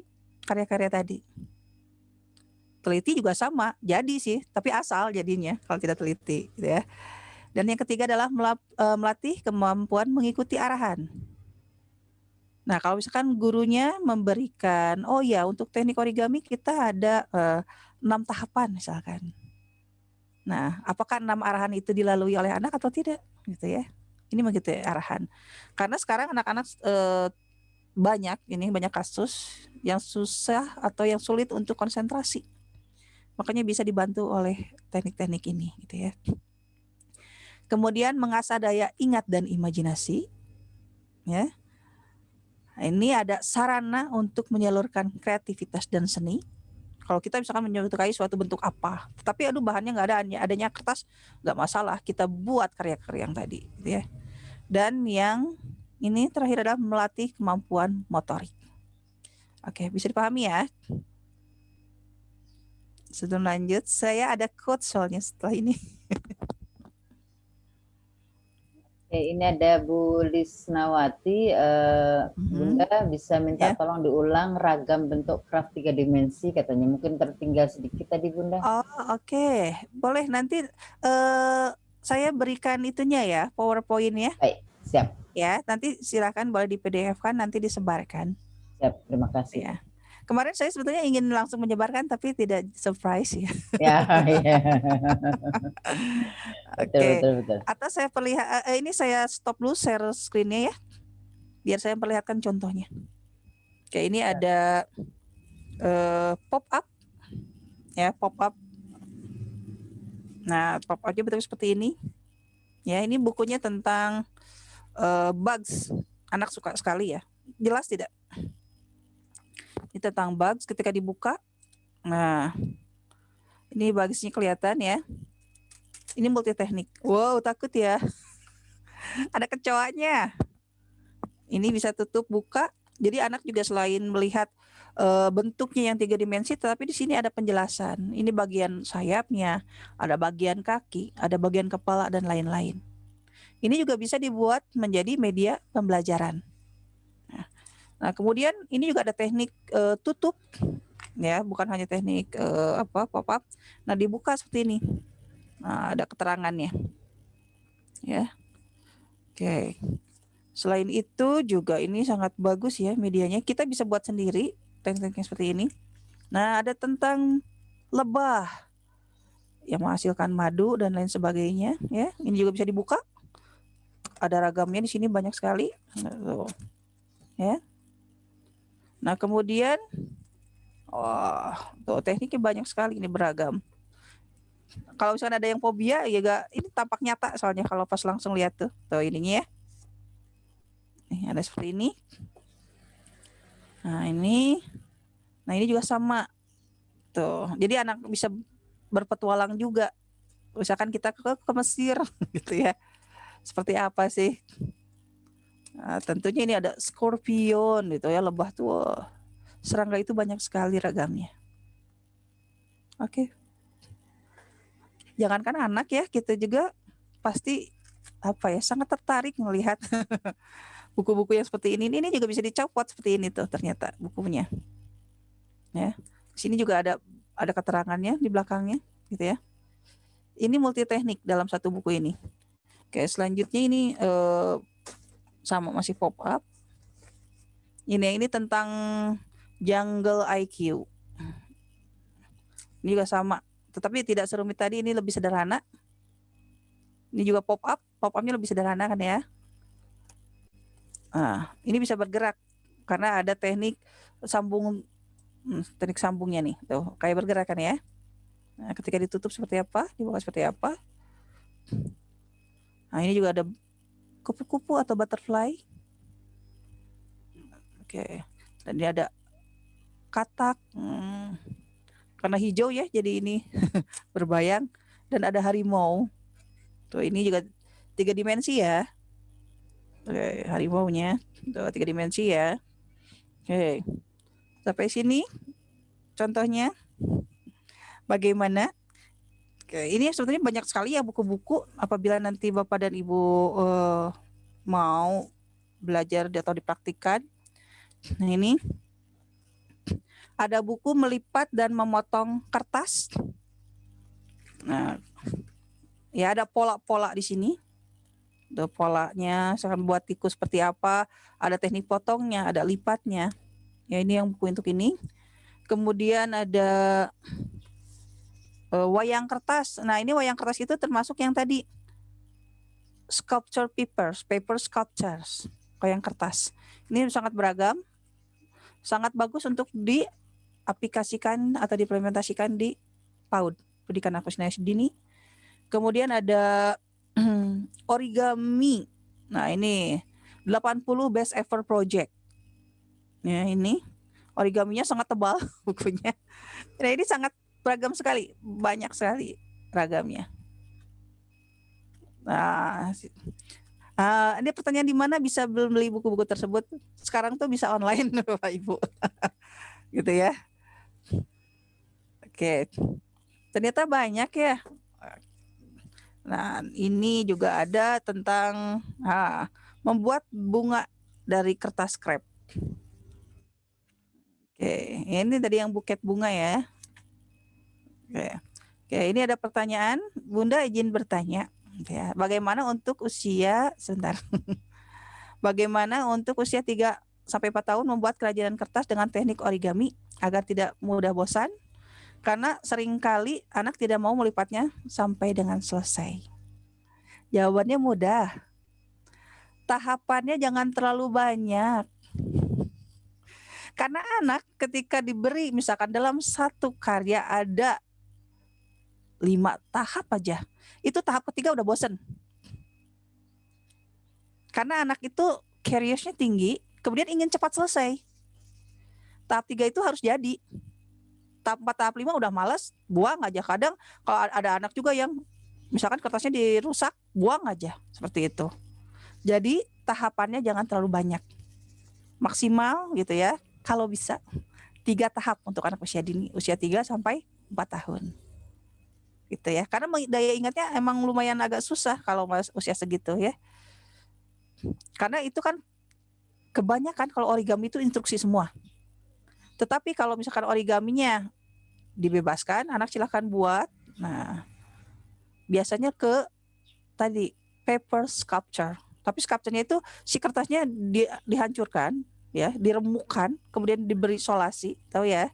karya-karya tadi. Teliti juga sama, jadi sih, tapi asal jadinya kalau tidak teliti, gitu ya. Dan yang ketiga adalah melatih kemampuan mengikuti arahan. Nah, kalau misalkan gurunya memberikan, oh ya untuk teknik origami kita ada 6 tahapan misalkan. Nah, apakah 6 arahan itu dilalui oleh anak atau tidak, gitu ya? Ini begitu ya, arahan. Karena sekarang anak-anak banyak kasus yang susah atau yang sulit untuk konsentrasi. Makanya bisa dibantu oleh teknik-teknik ini, gitu ya. Kemudian mengasah daya ingat dan imajinasi, ya. Ini ada sarana untuk menyalurkan kreativitas dan seni. Kalau kita misalkan menyukai suatu bentuk apa, tapi bahannya nggak ada, adanya kertas, nggak masalah, kita buat karya-karya yang tadi, gitu ya. Dan yang ini terakhir adalah melatih kemampuan motorik. Oke, bisa dipahami ya. Sebelum lanjut, saya ada quote soalnya setelah ini. Ini ada Bu Lisnawati, Bunda bisa minta tolong diulang ragam bentuk craft 3 dimensi katanya, mungkin tertinggal sedikit tadi Bunda. Oh oke. Boleh nanti saya berikan itunya ya, PowerPoint ya. Baik, siap. Ya, nanti silakan boleh di PDF kan, nanti disebarkan. Siap, terima kasih. Ya. Kemarin saya sebetulnya ingin langsung menyebarkan tapi tidak surprise ya. Ya, ya. Betul, Oke. betul, betul. Atau saya ini saya stop dulu share screen-nya ya, biar saya perlihatkan contohnya. Oke, ini ada pop up ya, pop up. Nah, pop up-nya betul seperti ini. Ya, ini bukunya tentang bugs. Anak suka sekali ya. Jelas tidak? Ini tentang bugs ketika dibuka. Nah, ini bugsnya kelihatan ya. Ini multi teknik. Wow, takut ya. Ada kecoanya. Ini bisa tutup, buka. Jadi anak juga selain melihat bentuknya yang 3 dimensi, tetapi di sini ada penjelasan. Ini bagian sayapnya, ada bagian kaki, ada bagian kepala dan lain-lain. Ini juga bisa dibuat menjadi media pembelajaran. Nah, kemudian ini juga ada teknik tutup, ya, bukan hanya teknik pop-up. Nah, dibuka seperti ini. Nah, ada keterangannya, ya. Oke. Selain itu juga ini sangat bagus ya medianya. Kita bisa buat sendiri teknik-teknik seperti ini. Nah, ada tentang lebah yang menghasilkan madu dan lain sebagainya, ya. Ini juga bisa dibuka. Ada ragamnya di sini banyak sekali. Ya. Nah, kemudian tuh tekniknya banyak sekali, ini beragam. Kalau misalnya ada yang fobia ya ini tampak nyata soalnya kalau pas langsung lihat tuh ininya ya. Nih, ada seperti ini. Nah, ini juga sama. Tuh. Jadi anak bisa berpetualang juga. Misalkan kita ke Mesir gitu ya. Seperti apa sih? Nah, tentunya ini ada scorpion gitu ya, lebah tuh. Serangga itu banyak sekali ragamnya. Oke. Jangankan anak ya, kita juga pasti sangat tertarik melihat buku-buku yang seperti ini. Ini juga bisa dicopot seperti ini tuh ternyata bukunya. Ya. Sini juga ada keterangannya di belakangnya gitu ya. Ini multi teknik dalam satu buku ini. Oke, selanjutnya ini sama masih pop up. Ini tentang jungle IQ. Ini juga sama, tetapi tidak serumit tadi, ini lebih sederhana. Ini juga pop up, pop-upnya lebih sederhana kan ya. Nah, ini bisa bergerak karena ada teknik teknik sambungnya nih, tuh kayak bergerak kan ya. Nah, ketika ditutup seperti apa, dibuka seperti apa. Nah, ini juga ada kupu-kupu atau butterfly. Oke, dan ini ada katak. Karena hijau ya, jadi ini berbayang. Dan ada harimau. Tuh, ini juga 3 dimensi ya. Oke, harimaunya. Tuh, 3 dimensi ya. Oke. Sampai sini contohnya bagaimana. Oke, ini sebetulnya banyak sekali ya buku-buku. Apabila nanti Bapak dan Ibu mau belajar atau dipraktikkan. Nah, ini ada buku melipat dan memotong kertas. Nah, ya ada pola-pola di sini. Ada polanya, misalkan buat tikus seperti apa, ada teknik potongnya, ada lipatnya. Ya, ini yang buku untuk ini. Kemudian ada wayang kertas. Nah, ini wayang kertas itu termasuk yang tadi sculpture paper sculptures, wayang kertas. Ini sangat beragam, sangat bagus untuk diaplikasikan atau diimplementasikan di PAUD, pendidikan anak usia dini. Kemudian ada origami. Nah, ini 80 best ever project. Ya, ini origaminya sangat tebal bukunya. Nah, ini sangat beragam sekali, banyak sekali ragamnya. Nah, ini pertanyaan di mana bisa beli buku-buku tersebut? Sekarang tuh bisa online, Bapak Ibu. Gitu ya. Oke. Ternyata banyak ya. Nah, ini juga ada tentang membuat bunga dari kertas krep. Oke, ini tadi yang buket bunga ya. Oke, ini ada pertanyaan. Bunda izin bertanya. Ya, bagaimana untuk usia 3 sampai 4 tahun membuat kerajinan kertas dengan teknik origami agar tidak mudah bosan, karena seringkali anak tidak mau melipatnya sampai dengan selesai. Jawabannya mudah. Tahapannya jangan terlalu banyak. Karena anak ketika diberi misalkan dalam satu karya ada 5 tahap aja, itu tahap ketiga udah bosen. Karena anak itu curious-nya tinggi, kemudian ingin cepat selesai. Tahap 3 itu harus jadi. Tahap 4, tahap 5 udah malas, buang aja. Kadang kalau ada anak juga yang misalkan kertasnya dirusak, buang aja. Seperti itu. Jadi tahapannya jangan terlalu banyak. Maksimal gitu ya, kalau bisa 3 tahap untuk anak usia dini, usia 3 sampai 4 tahun. Gitu ya. Karena daya ingatnya emang lumayan agak susah kalau usia segitu ya. Karena itu kan kebanyakan kalau origami itu instruksi semua. Tetapi kalau misalkan origaminya dibebaskan, anak silahkan buat. Nah, biasanya ke tadi paper sculpture. Tapi sculpture-nya itu si kertasnya dihancurkan, ya, diremukkan, kemudian diberi solasi, tahu ya?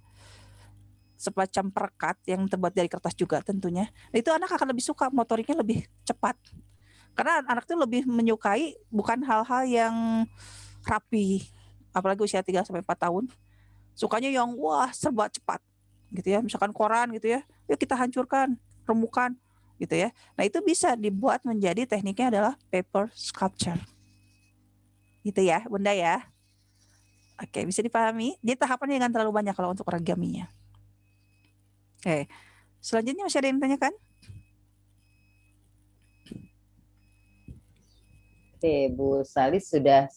Semacam perekat yang terbuat dari kertas juga tentunya. Nah, itu anak akan lebih suka, motoriknya lebih cepat. Karena anak itu lebih menyukai bukan hal-hal yang rapi, apalagi usia 3 sampai 4 tahun. Sukanya yang wah serba cepat gitu ya, misalkan koran gitu ya, yuk kita hancurkan, remukan gitu ya. Nah, itu bisa dibuat menjadi tekniknya adalah paper sculpture. Gitu ya, Bunda ya. Oke, bisa dipahami. Jadi tahapannya jangan terlalu banyak kalau untuk origaminya. Oke. Selanjutnya masih ada yang ditanyakan? Oke, Bu Salis sudah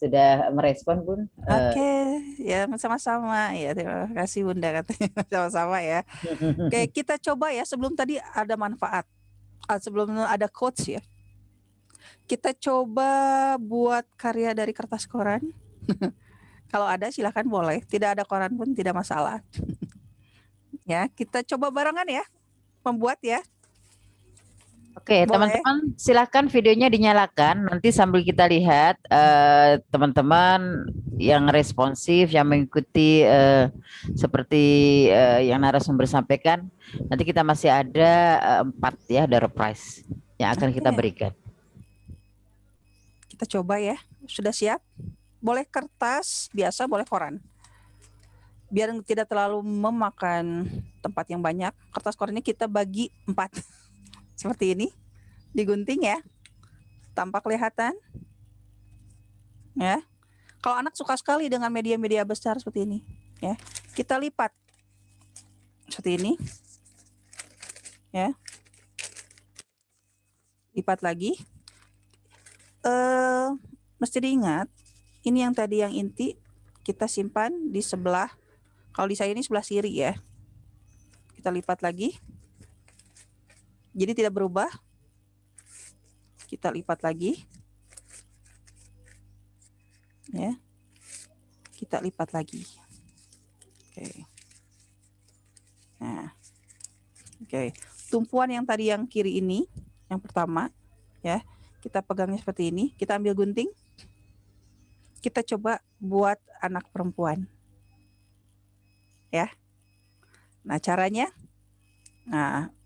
merespon, Bun. Oke, ya sama-sama ya. Terima kasih Bunda katanya sama-sama ya. Oke, kita coba ya sebelum tadi ada manfaat. Sebelum ada quotes ya. Kita coba buat karya dari kertas koran. Kalau ada silahkan boleh. Tidak ada koran pun tidak masalah. Ya, kita coba barengan ya. Membuat ya. Oke, Boleh. teman-teman silakan videonya dinyalakan. Nanti sambil kita lihat teman-teman yang responsif, yang mengikuti seperti yang narasumber sampaikan. Nanti kita masih ada 4 ya door prize yang akan kita berikan. Kita coba ya. Sudah siap? Boleh kertas biasa, boleh koran. Biar tidak terlalu memakan tempat yang banyak, kertas korannya kita bagi 4. Seperti ini, digunting ya, tampak kelihatan ya. Kalau anak suka sekali dengan media-media besar seperti ini ya, kita lipat seperti ini ya, lipat lagi. Mesti diingat, ini yang tadi yang inti kita simpan di sebelah, kalau di saya ini sebelah kiri ya, kita lipat lagi. Jadi tidak berubah. Kita lipat lagi. Ya. Kita lipat lagi. Oke. Nah. Oke. Tumpuan yang tadi yang kiri ini, yang pertama, ya. Kita pegangnya seperti ini, kita ambil gunting. Kita coba buat anak perempuan. Ya. Nah, caranya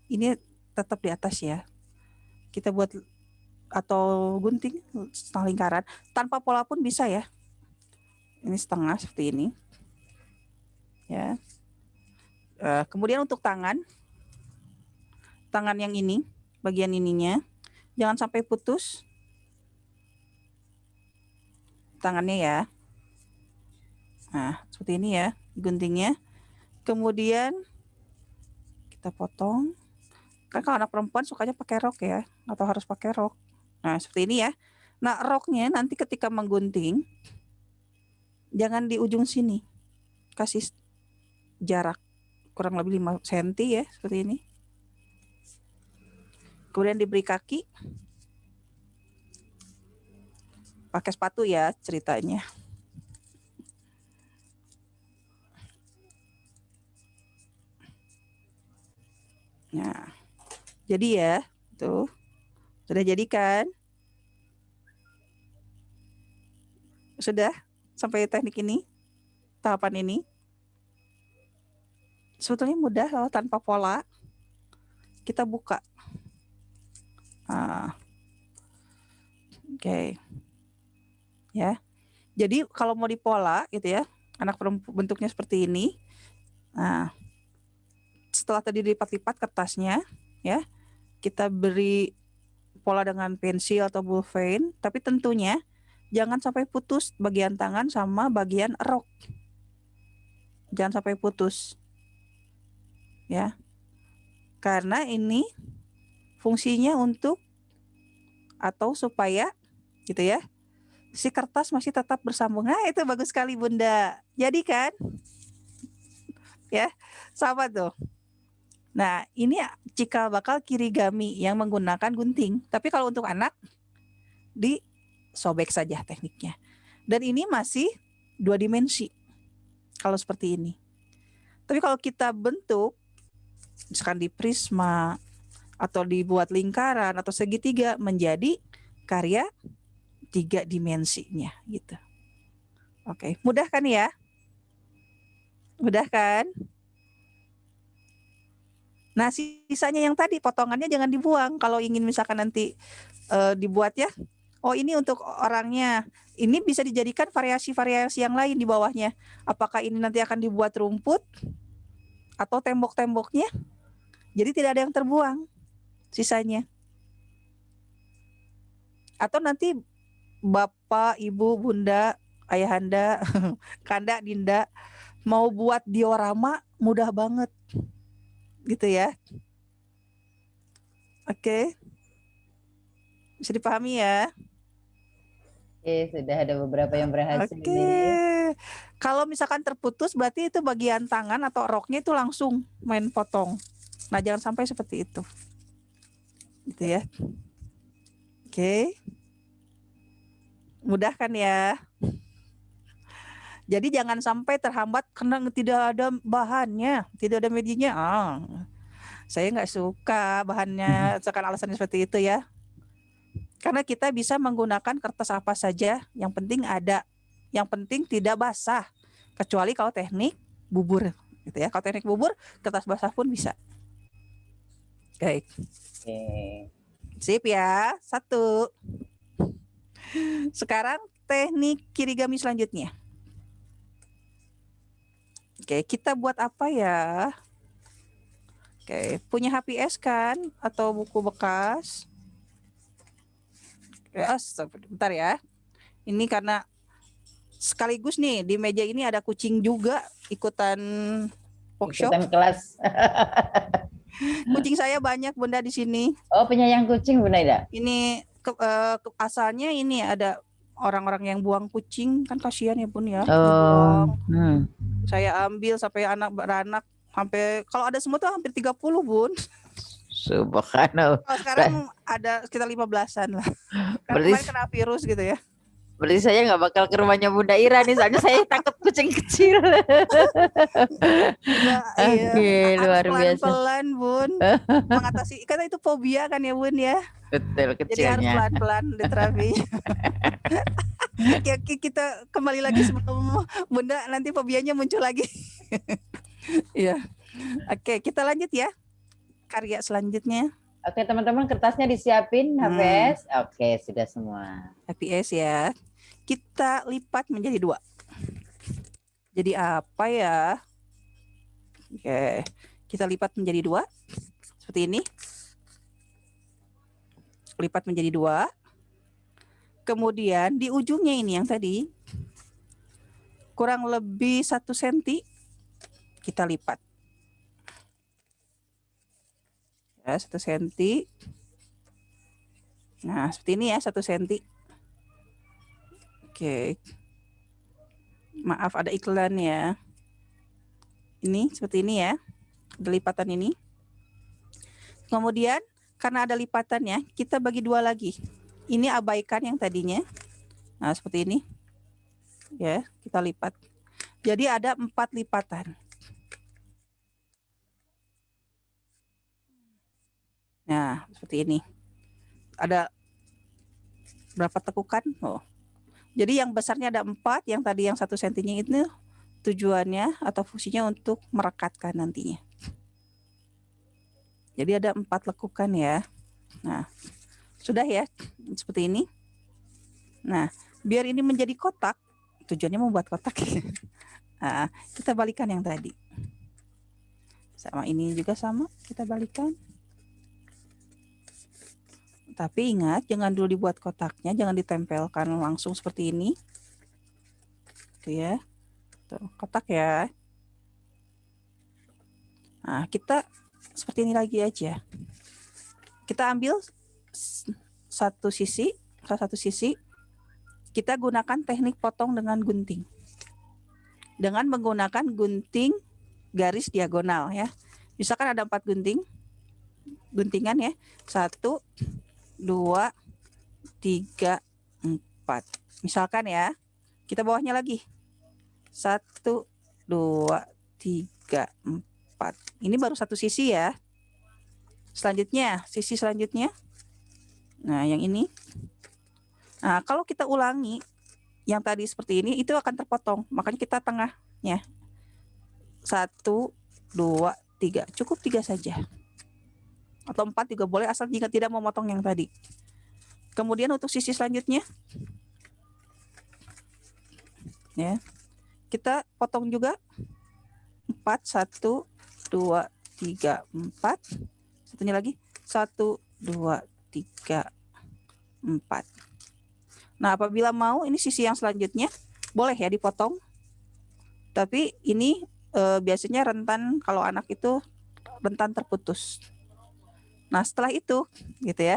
ini tetap di atas ya. Kita buat atau gunting setengah lingkaran, tanpa pola pun bisa ya. Ini setengah seperti ini. Ya. Kemudian untuk tangan yang ini, bagian ininya jangan sampai putus tangannya ya. Nah, seperti ini ya guntingnya. Kemudian kita potong. Kan kalau anak perempuan sukanya pakai rok ya, atau harus pakai rok. Nah, seperti ini ya. Nah, roknya nanti ketika menggunting, jangan di ujung sini. Kasih jarak kurang lebih 5 cm ya, seperti ini. Kemudian diberi kaki. Pakai sepatu ya ceritanya. Nah, jadi ya, tuh. Sudah jadi kan? Sudah sampai teknik ini, tahapan ini? Sebetulnya mudah loh, tanpa pola. Kita buka. Oke. Ya. Jadi kalau mau dipola gitu ya, anak bentuknya seperti ini. Nah, setelah tadi dilipat-lipat kertasnya, ya, kita beri pola dengan pensil atau ballpoint, tapi tentunya jangan sampai putus bagian tangan sama bagian rok. Jangan sampai putus. Ya. Karena ini fungsinya untuk atau supaya gitu ya, si kertas masih tetap bersambung. Nah, itu bagus sekali Bunda. Jadi kan? Ya, sama tuh. Nah, ini cikal bakal kirigami yang menggunakan gunting. Tapi kalau untuk anak, disobek saja tekniknya. Dan ini masih 2 dimensi. Kalau seperti ini. Tapi kalau kita bentuk, misalkan di prisma, atau dibuat lingkaran, atau segitiga, menjadi karya 3 dimensinya gitu. Oke, mudah kan ya? Mudah kan? Nah, sisanya yang tadi potongannya jangan dibuang. Kalau ingin misalkan nanti dibuat ya. Oh, ini untuk orangnya. Ini bisa dijadikan variasi-variasi yang lain di bawahnya. Apakah ini nanti akan dibuat rumput atau tembok-temboknya? Jadi tidak ada yang terbuang sisanya. Atau nanti Bapak, Ibu, Bunda, Ayahanda, Kanda, Dinda mau buat diorama mudah banget. Gitu ya. Oke. Bisa dipahami ya? Oke, sudah ada beberapa yang berhasil Oke. ini. Kalau misalkan terputus berarti itu bagian tangan atau roknya itu langsung main potong. Nah, jangan sampai seperti itu. Gitu ya. Oke. Mudah kan ya? Jadi jangan sampai terhambat karena tidak ada bahannya, tidak ada medianya. Saya nggak suka bahannya, misalkan alasannya seperti itu ya. Karena kita bisa menggunakan kertas apa saja, yang penting ada, yang penting tidak basah. Kecuali kalau teknik bubur, gitu ya. Kalau teknik bubur, kertas basah pun bisa. Oke. Oke. Sip ya, 1. Sekarang teknik kirigami selanjutnya. Oke, kita buat apa ya? Oke, punya HPS kan? Atau buku bekas? Bentar ya. Ini karena sekaligus nih di meja ini ada kucing juga ikutan workshop. Ikutan kelas. Kucing saya banyak Bunda di sini. Oh, penyayang kucing Bunda Ida. Ini asalnya ini ada orang-orang yang buang kucing, kan kasihan ya Bun ya. Oh. Dibuang. Saya ambil sampai anak beranak, sampai kalau ada semua tuh hampir 30 Bun. Subhanallah. Kalau sekarang ada sekitar 15-an lah. Karena kemarin kena virus gitu ya. Berarti saya nggak bakal ke rumahnya Bunda Ira nih, soalnya saya takut kucing kecil. Nah, Oke, luar biasa. Pelan-pelan Bun mengatasi, karena itu fobia kan ya Bun ya. Betul, kecilnya. Jadi harus pelan-pelan di terapi. Ya, kita kembali lagi sebelum Bunda nanti fobianya muncul lagi. Iya. Oke, kita lanjut ya. Karya selanjutnya. Oke, teman-teman, kertasnya disiapin HPS. Oke, sudah semua. HPS ya. Kita lipat menjadi 2. Jadi apa ya? Oke, kita lipat menjadi 2. Seperti ini. Lipat menjadi 2. Kemudian di ujungnya ini yang tadi kurang lebih 1 cm kita lipat. Ya, 1 cm. Nah, seperti ini ya, 1 cm. Oke. Maaf ada iklan ya. Ini seperti ini ya. Ada lipatan ini. Kemudian karena ada lipatannya, kita bagi 2 lagi. Ini abaikan yang tadinya. Nah, seperti ini. Ya, kita lipat. Jadi ada 4 lipatan. Nah, seperti ini. Ada berapa tekukan? Oh, Jadi yang besarnya ada 4, yang tadi yang 1 sentinya itu tujuannya atau fungsinya untuk merekatkan nantinya. Jadi ada 4 lekukan ya. Nah, sudah ya, seperti ini. Nah, biar ini menjadi kotak, tujuannya membuat kotak. Nah, kita balikan yang tadi. Sama ini juga sama, kita balikan. Tapi ingat, jangan dulu dibuat kotaknya, jangan ditempelkan langsung seperti ini. Tuh ya. Tuh, kotak ya. Nah, kita seperti ini lagi aja. Kita ambil salah satu sisi, kita gunakan teknik potong dengan gunting. Dengan menggunakan gunting garis diagonal ya. Misalkan ada 4 guntingan ya. 1, 2, 3, 4. Misalkan ya, kita bawahnya lagi. 1, 2, 3, 4. Ini baru satu sisi ya. Selanjutnya, sisi selanjutnya. Nah, yang ini. Nah, kalau kita ulangi yang tadi seperti ini, itu akan terpotong. Makanya kita tengahnya. 1, 2, 3. Cukup 3 saja. Atau 4 juga boleh, asal jika tidak memotong yang tadi. Kemudian untuk sisi selanjutnya. Ya. Kita potong juga. 4, 1, 2, 3, 4. Satunya lagi. 1, 2, 3, 4. Nah, apabila mau ini sisi yang selanjutnya boleh ya dipotong. Tapi ini biasanya rentan, kalau anak itu rentan terputus. Nah, setelah itu gitu ya.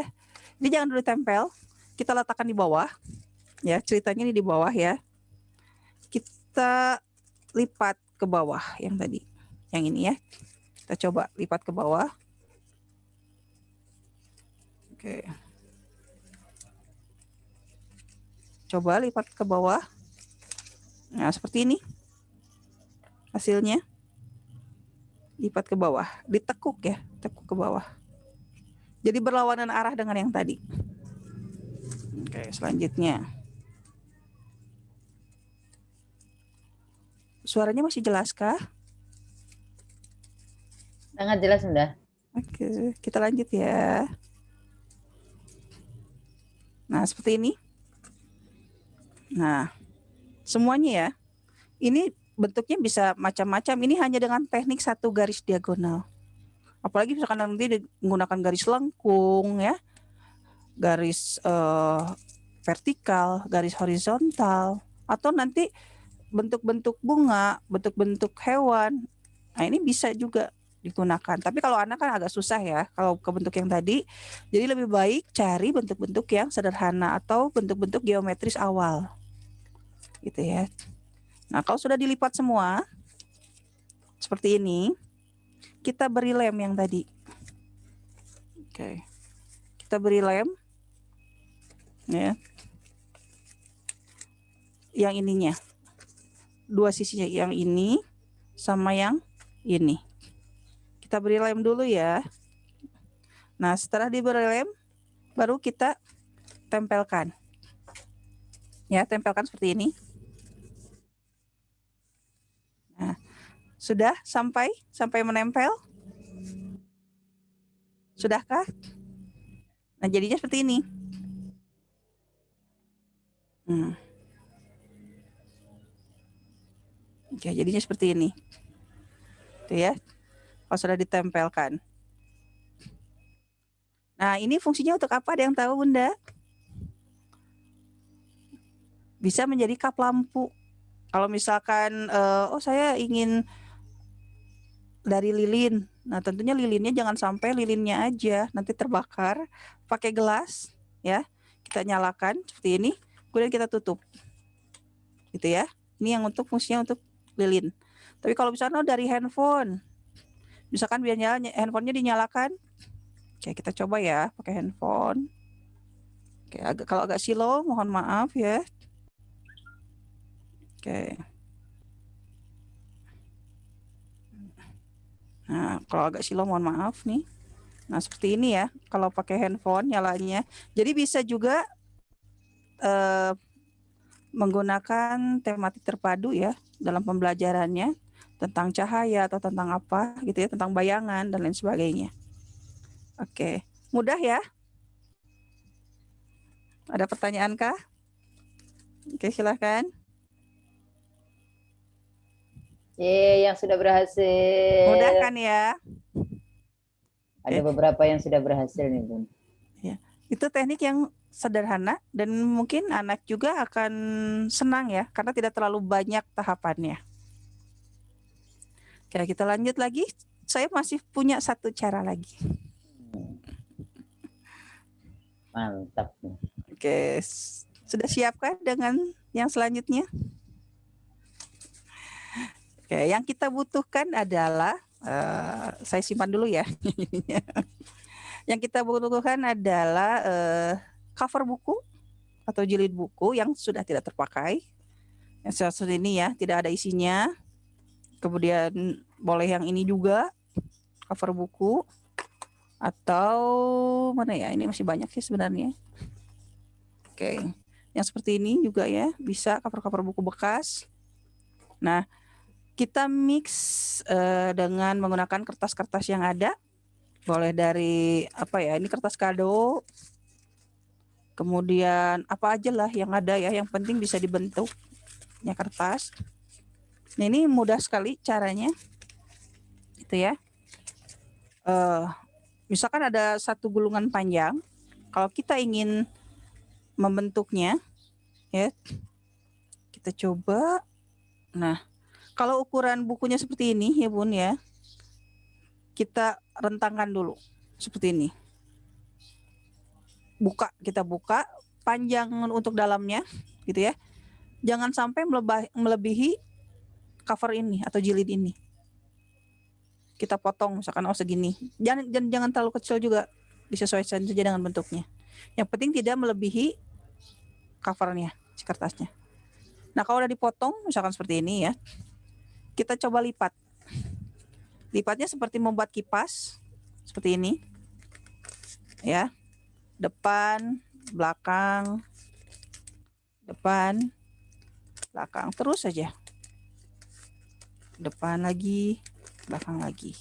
Ini jangan dulu tempel. Kita letakkan di bawah. Ya, ceritanya ini di bawah ya. Kita lipat ke bawah yang tadi. Yang ini ya. Kita coba lipat ke bawah. Oke. Coba lipat ke bawah. Nah, seperti ini. Hasilnya. Lipat ke bawah. Ditekuk ya. Tekuk ke bawah. Jadi berlawanan arah dengan yang tadi. Oke, selanjutnya. Suaranya masih jelas kah? Sangat jelas, Bunda. Oke, kita lanjut ya. Nah, seperti ini. Nah, semuanya ya. Ini bentuknya bisa macam-macam. Ini hanya dengan teknik 1 garis diagonal. Apalagi misalkan nanti menggunakan garis lengkung ya. Garis vertikal, garis horizontal, atau nanti bentuk-bentuk bunga, bentuk-bentuk hewan. Nah, ini bisa juga digunakan. Tapi kalau anak kan agak susah ya kalau ke bentuk yang tadi. Jadi lebih baik cari bentuk-bentuk yang sederhana atau bentuk-bentuk geometris awal. Gitu ya. Nah, kalau sudah dilipat semua seperti ini, kita beri lem yang tadi. Oke. Kita beri lem. Ya. Yang ininya. 2 sisinya, yang ini sama yang ini. Kita beri lem dulu ya. Nah, setelah diberi lem, baru kita tempelkan. Ya, tempelkan seperti ini. Nah, sudah sampai menempel? Sudahkah? Nah, jadinya seperti ini. Oke, jadinya seperti ini. Tuh ya. Kalau sudah ditempelkan. Nah, ini fungsinya untuk apa? Ada yang tahu, Bunda? Bisa menjadi kap lampu. Kalau misalkan, saya ingin dari lilin. Nah, tentunya lilinnya jangan sampai lilinnya aja nanti terbakar. Pakai gelas, ya. Kita nyalakan seperti ini. Kemudian kita tutup. Gitu ya. Ini yang untuk fungsinya untuk lilin. Tapi kalau misalnya dari handphone, misalkan biar nyala, handphonenya dinyalakan. Oke, kita coba ya pakai handphone. Oke, kalau agak slow, mohon maaf ya. Oke. Nah, kalau agak slow, mohon maaf nih. Nah, seperti ini ya, kalau pakai handphone nyalanya. Jadi bisa juga menggunakan tematik terpadu ya dalam pembelajarannya tentang cahaya atau tentang apa gitu ya, tentang bayangan dan lain sebagainya. Oke, mudah ya? Ada pertanyaan kah? Oke, silakan. Yang sudah berhasil. Mudah kan ya? Ada beberapa yang sudah berhasil nih, Bun. Ya, itu teknik yang sederhana dan mungkin anak juga akan senang ya karena tidak terlalu banyak tahapannya. Oke, kita lanjut lagi. Saya masih punya satu cara lagi. Mantap. Oke, sudah siapkan dengan yang selanjutnya? Oke, yang kita butuhkan adalah saya simpan dulu ya. Yang kita butuhkan adalah cover buku atau jilid buku yang sudah tidak terpakai. Yang seperti ini ya, tidak ada isinya. Kemudian boleh yang ini juga, cover buku. Atau mana ya, ini masih banyak sih sebenarnya. Oke, yang seperti ini juga ya, bisa cover-cover buku bekas. Nah, kita mix dengan menggunakan kertas-kertas yang ada. Boleh dari apa ya, ini kertas kado. Kemudian apa aja lah yang ada ya, yang penting bisa dibentuknya kertas. Nah, ini mudah sekali caranya. Itu ya. Misalkan ada satu gulungan panjang. Kalau kita ingin membentuknya ya, kita coba. Nah, kalau ukuran bukunya seperti ini ya Bun ya, kita rentangkan dulu seperti ini. Kita buka panjang untuk dalamnya gitu ya. Jangan sampai melebihi cover ini atau jilid ini. Kita potong misalkan segini. Jangan terlalu kecil juga, disesuaikan saja dengan bentuknya. Yang penting tidak melebihi covernya, si kertasnya. Nah, kalau udah dipotong misalkan seperti ini ya, kita coba lipat. Lipatnya seperti membuat kipas seperti ini. Ya. Depan, belakang, depan, belakang, terus saja. Depan lagi, belakang lagi.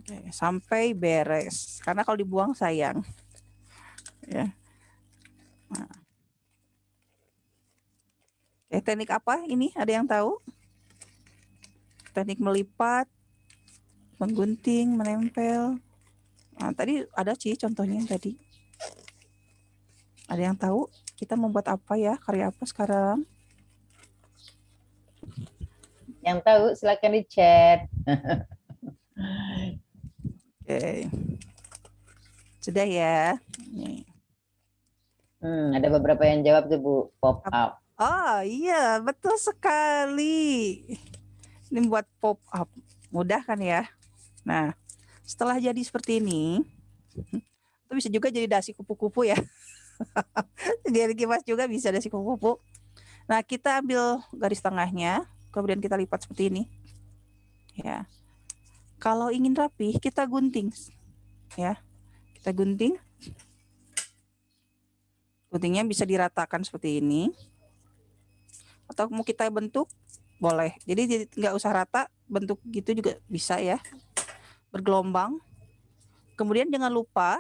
Oke, sampai beres. Karena kalau dibuang sayang. Ya. Nah. Oke, teknik apa ini? Ada yang tahu? Teknik melipat, menggunting, menempel. Nah, tadi ada sih contohnya tadi. Ada yang tahu kita membuat apa ya? Karya apa sekarang? Yang tahu silakan di chat. Oke. Sudah ya. Nih. Ada beberapa yang jawab tuh Bu, pop up. Oh iya, betul sekali. Ini buat pop up. Mudah kan ya? Nah, setelah jadi seperti ini, itu bisa juga jadi dasi kupu-kupu ya. Jadi kipas juga bisa dasi kupu-kupu. Nah, kita ambil garis tengahnya, kemudian kita lipat seperti ini. Ya. Kalau ingin rapi, kita gunting. Ya. Kita gunting. Guntingnya bisa diratakan seperti ini. Atau mau kita bentuk, boleh. Jadi nggak usah rata, bentuk gitu juga bisa ya. Bergelombang. Kemudian jangan lupa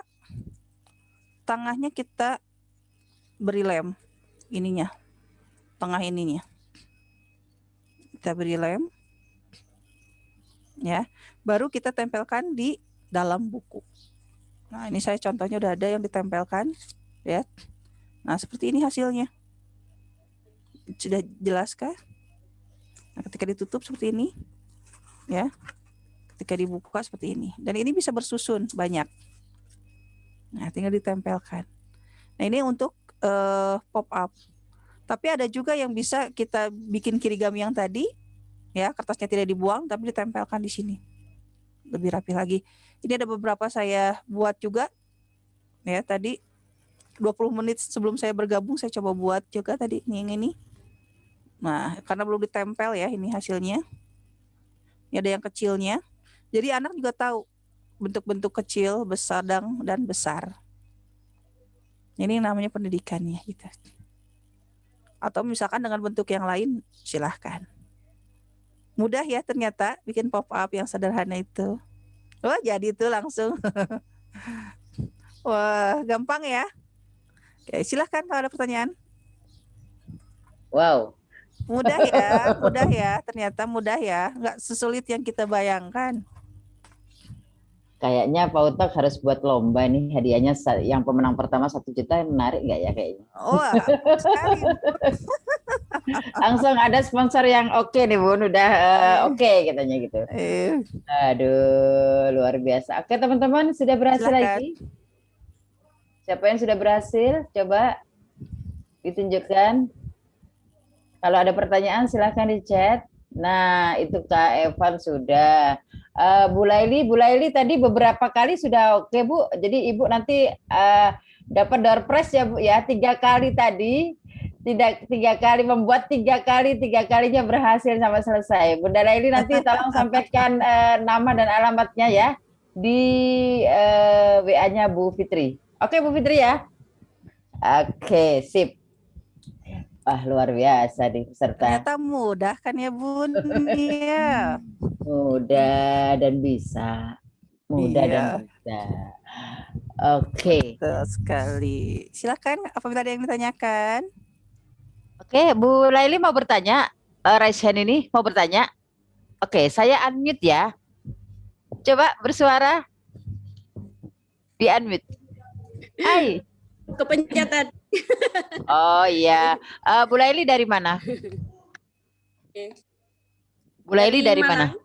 tengahnya kita beri lem ininya. Tengah ininya. Kita beri lem. Ya. Baru kita tempelkan di dalam buku. Nah, ini saya contohnya udah ada yang ditempelkan, ya. Nah, seperti ini hasilnya. Sudah jelas kah? Nah, ketika ditutup seperti ini, ya. Ketika dibuka seperti ini. Dan ini bisa bersusun banyak. Nah, tinggal ditempelkan. Nah, ini untuk pop up. Tapi ada juga yang bisa kita bikin kirigami yang tadi, ya, kertasnya tidak dibuang tapi ditempelkan di sini. Lebih rapi lagi. Ini ada beberapa saya buat juga. Ya, tadi 20 menit sebelum saya bergabung saya coba buat juga tadi yang ini. Nah, karena belum ditempel ya ini hasilnya. Ini ada yang kecilnya. Jadi anak juga tahu bentuk-bentuk kecil, sedang, dan besar. Ini namanya pendidikannya gitu. atau misalkan dengan bentuk yang lain, silahkan. Mudah ya ternyata bikin pop up yang sederhana itu. Wah, jadi itu langsung. Wah, gampang ya. Oke, silahkan kalau ada pertanyaan. Wow. Mudah ya, ternyata mudah ya. Nggak sesulit yang kita bayangkan. Kayaknya Pak Utok harus buat lomba nih, hadiahnya yang pemenang pertama 1 juta, menarik nggak ya kayaknya? Wah, sekali. Langsung ada sponsor yang oke nih Bun, udah oke katanya gitu. Aduh, luar biasa. Oke teman-teman, sudah berhasil Silakan. lagi? Siapa yang sudah berhasil? Coba ditunjukkan. Kalau ada pertanyaan silahkan di chat. Nah, itu Kak Evan sudah. Bu Laili tadi beberapa kali sudah oke Bu. Jadi Ibu nanti dapat door prize ya Bu ya, 3 kali tadi. Tidak 3 kali, membuat 3 kali, 3 kalinya berhasil sampai selesai. Bunda Laili nanti tolong sampaikan nama dan alamatnya ya di WA-nya Bu Fitri. Oke Bu Fitri ya. Oke, sip. Wah, luar biasa nih peserta. Ternyata mudah kan ya Bun? Iya. Mudah dan bisa. Mudah Iya. dan bisa. Oke. Betul sekali. Silakan apabila ada yang ditanyakan. Oke, Bu Laili mau bertanya. Raise hand ini mau bertanya. Oke, saya unmute ya. Coba bersuara. Di unmute. Hai. Kepencet. Oh iya. Bu Laili dari mana? Bu Laili dari mana?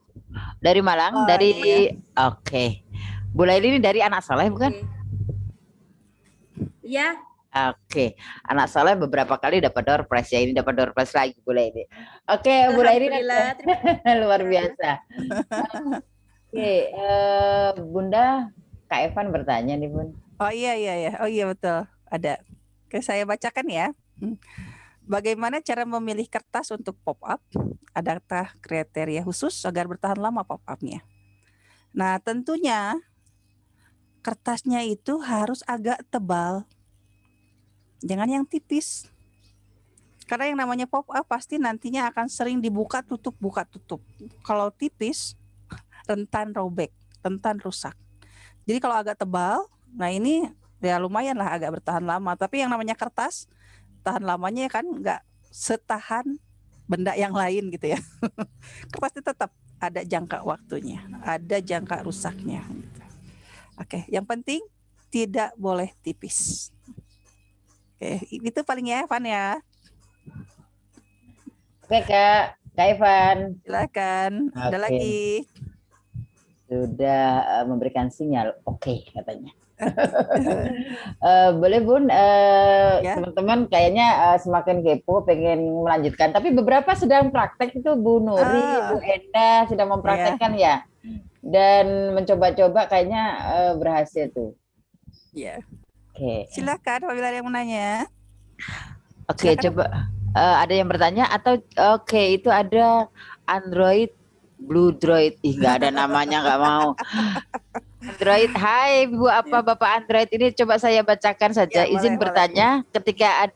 Dari Malang. Oh, dari iya. Oke. Bu Laili ini dari Anak Soleh bukan? Iya. Oke, Anak Soleh beberapa kali dapat door prize ya, ini dapat door prize lagi Bu Laili. Oke, Bu Laili luar biasa. Oke, Bunda, Kak Evan bertanya nih Bun. Oh iya. Oh iya betul. Ada. Oke, saya bacakan ya. Bagaimana cara memilih kertas untuk pop up? Adakah kriteria khusus agar bertahan lama pop up-nya? Nah, tentunya kertasnya itu harus agak tebal. Jangan yang tipis. Karena yang namanya pop up pasti nantinya akan sering dibuka tutup. Kalau tipis, rentan robek, rentan rusak. Jadi kalau agak tebal, nah ini ya lumayan lah agak bertahan lama. Tapi yang namanya kertas, tahan lamanya kan nggak setahan benda yang lain gitu ya. Kertas itu tetap ada jangka waktunya, ada jangka rusaknya. Oke, yang penting tidak boleh tipis. Oke, itu paling ya Evan ya. Oke Kak Evan. Silakan. Ada Oke. lagi. Sudah memberikan sinyal oke katanya. Boleh Bun, teman-teman kayaknya semakin kepo pengen melanjutkan, tapi beberapa sedang praktek itu Bu Nuri, Bu Enda sedang mempraktekkan ya, dan mencoba-coba kayaknya berhasil tuh. Ya. Oke. Silakan apabila ada yang menanya. Oke, coba ada yang bertanya atau oke itu ada Android, Blue Droid, nggak ada namanya, nggak mau. Android, hai Bu, apa Bapak Android ini coba saya bacakan saja. Ya, Izin boleh. bertanya, ketika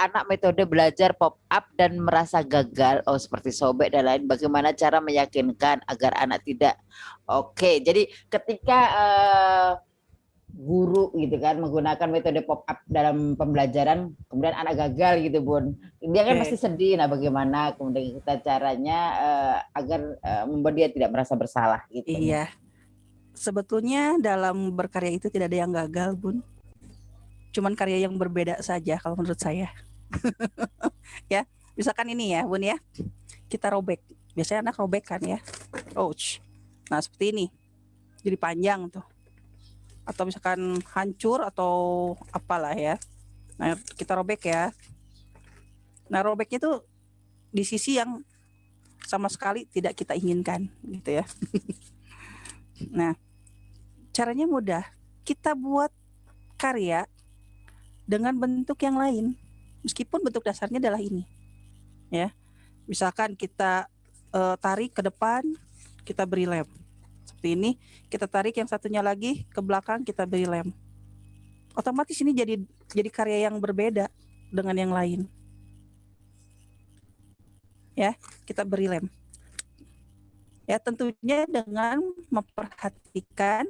anak metode belajar pop up dan merasa gagal, seperti sobek dan lain, bagaimana cara meyakinkan agar anak tidak jadi ketika guru gitu kan menggunakan metode pop up dalam pembelajaran, kemudian anak gagal gitu Bun, dia kan pasti sedih. Nah bagaimana kemudian kita caranya agar membuat dia tidak merasa bersalah gitu. Iya, sebetulnya dalam berkarya itu tidak ada yang gagal Bun, cuman karya yang berbeda saja kalau menurut saya. Ya, misalkan ini ya Bun ya, kita robek, biasanya anak robek kan ya, ouch. Nah seperti ini, jadi panjang tuh, atau misalkan hancur atau apalah ya. Nah kita robek ya. Nah robeknya tuh di sisi yang sama sekali tidak kita inginkan gitu ya. Nah caranya mudah, kita buat karya dengan bentuk yang lain, meskipun bentuk dasarnya adalah ini ya. Misalkan kita tarik ke depan, kita beri lem seperti seperti ini, kita tarik yang satunya lagi ke belakang, kita beri lem. Otomatis ini jadi karya yang berbeda dengan yang lain. Ya, kita beri lem. Ya, tentunya dengan memperhatikan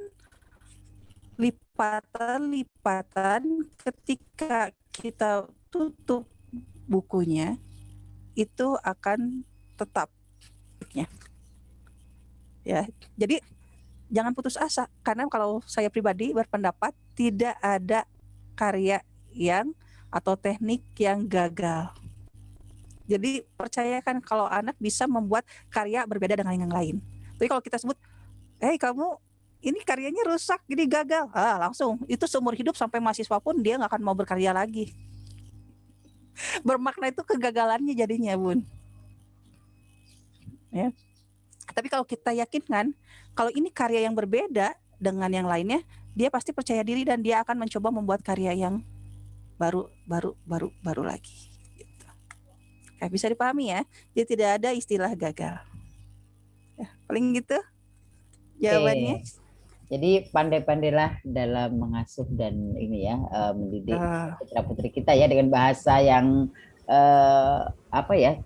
lipatan-lipatan ketika kita tutup bukunya itu akan tetap ya. Jadi jangan putus asa, karena kalau saya pribadi berpendapat tidak ada karya yang atau teknik yang gagal. Jadi percayakan kalau anak bisa membuat karya berbeda dengan yang lain. Tapi kalau kita sebut, kamu ini karyanya rusak, jadi gagal, langsung itu seumur hidup sampai mahasiswa pun dia nggak akan mau berkarya lagi. Bermakna itu kegagalannya jadinya, Bun. Ya. Tapi kalau kita yakinkan kalau ini karya yang berbeda dengan yang lainnya, dia pasti percaya diri dan dia akan mencoba membuat karya yang baru lagi. Gitu. Bisa dipahami ya. Jadi tidak ada istilah gagal. Ya, paling gitu jawabannya. Jadi pandai-pandailah dalam mengasuh dan ini ya mendidik putra-putri kita ya dengan bahasa yang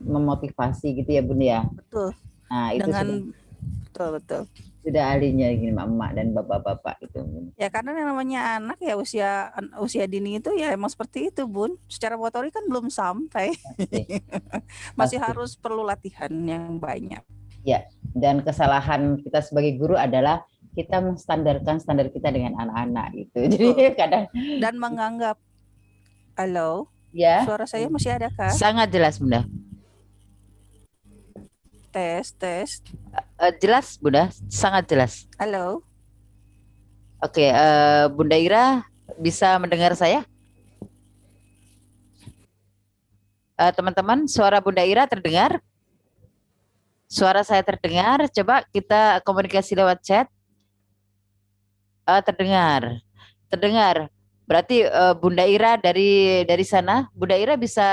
memotivasi gitu ya Bun ya. Betul. Nah itu dengan betul. Sudah ahlinya gini emak dan bapak-bapak itu. Ya karena yang namanya anak ya usia dini itu ya emang seperti itu Bun. Secara motorik kan belum sampai. Masih harus perlu latihan yang banyak. Ya, dan kesalahan kita sebagai guru adalah kita menstandarkan standar kita dengan anak-anak itu. Jadi kadang dan menganggap halo, ya. Suara saya masih ada kah? Sangat jelas, Bunda. Tes. Jelas, Bunda, sangat jelas. Halo. Oke, Bunda Ira bisa mendengar saya? Teman-teman, suara Bunda Ira terdengar? Suara saya terdengar? Coba kita komunikasi lewat chat. Terdengar. Berarti Bunda Ira dari sana, Bunda Ira bisa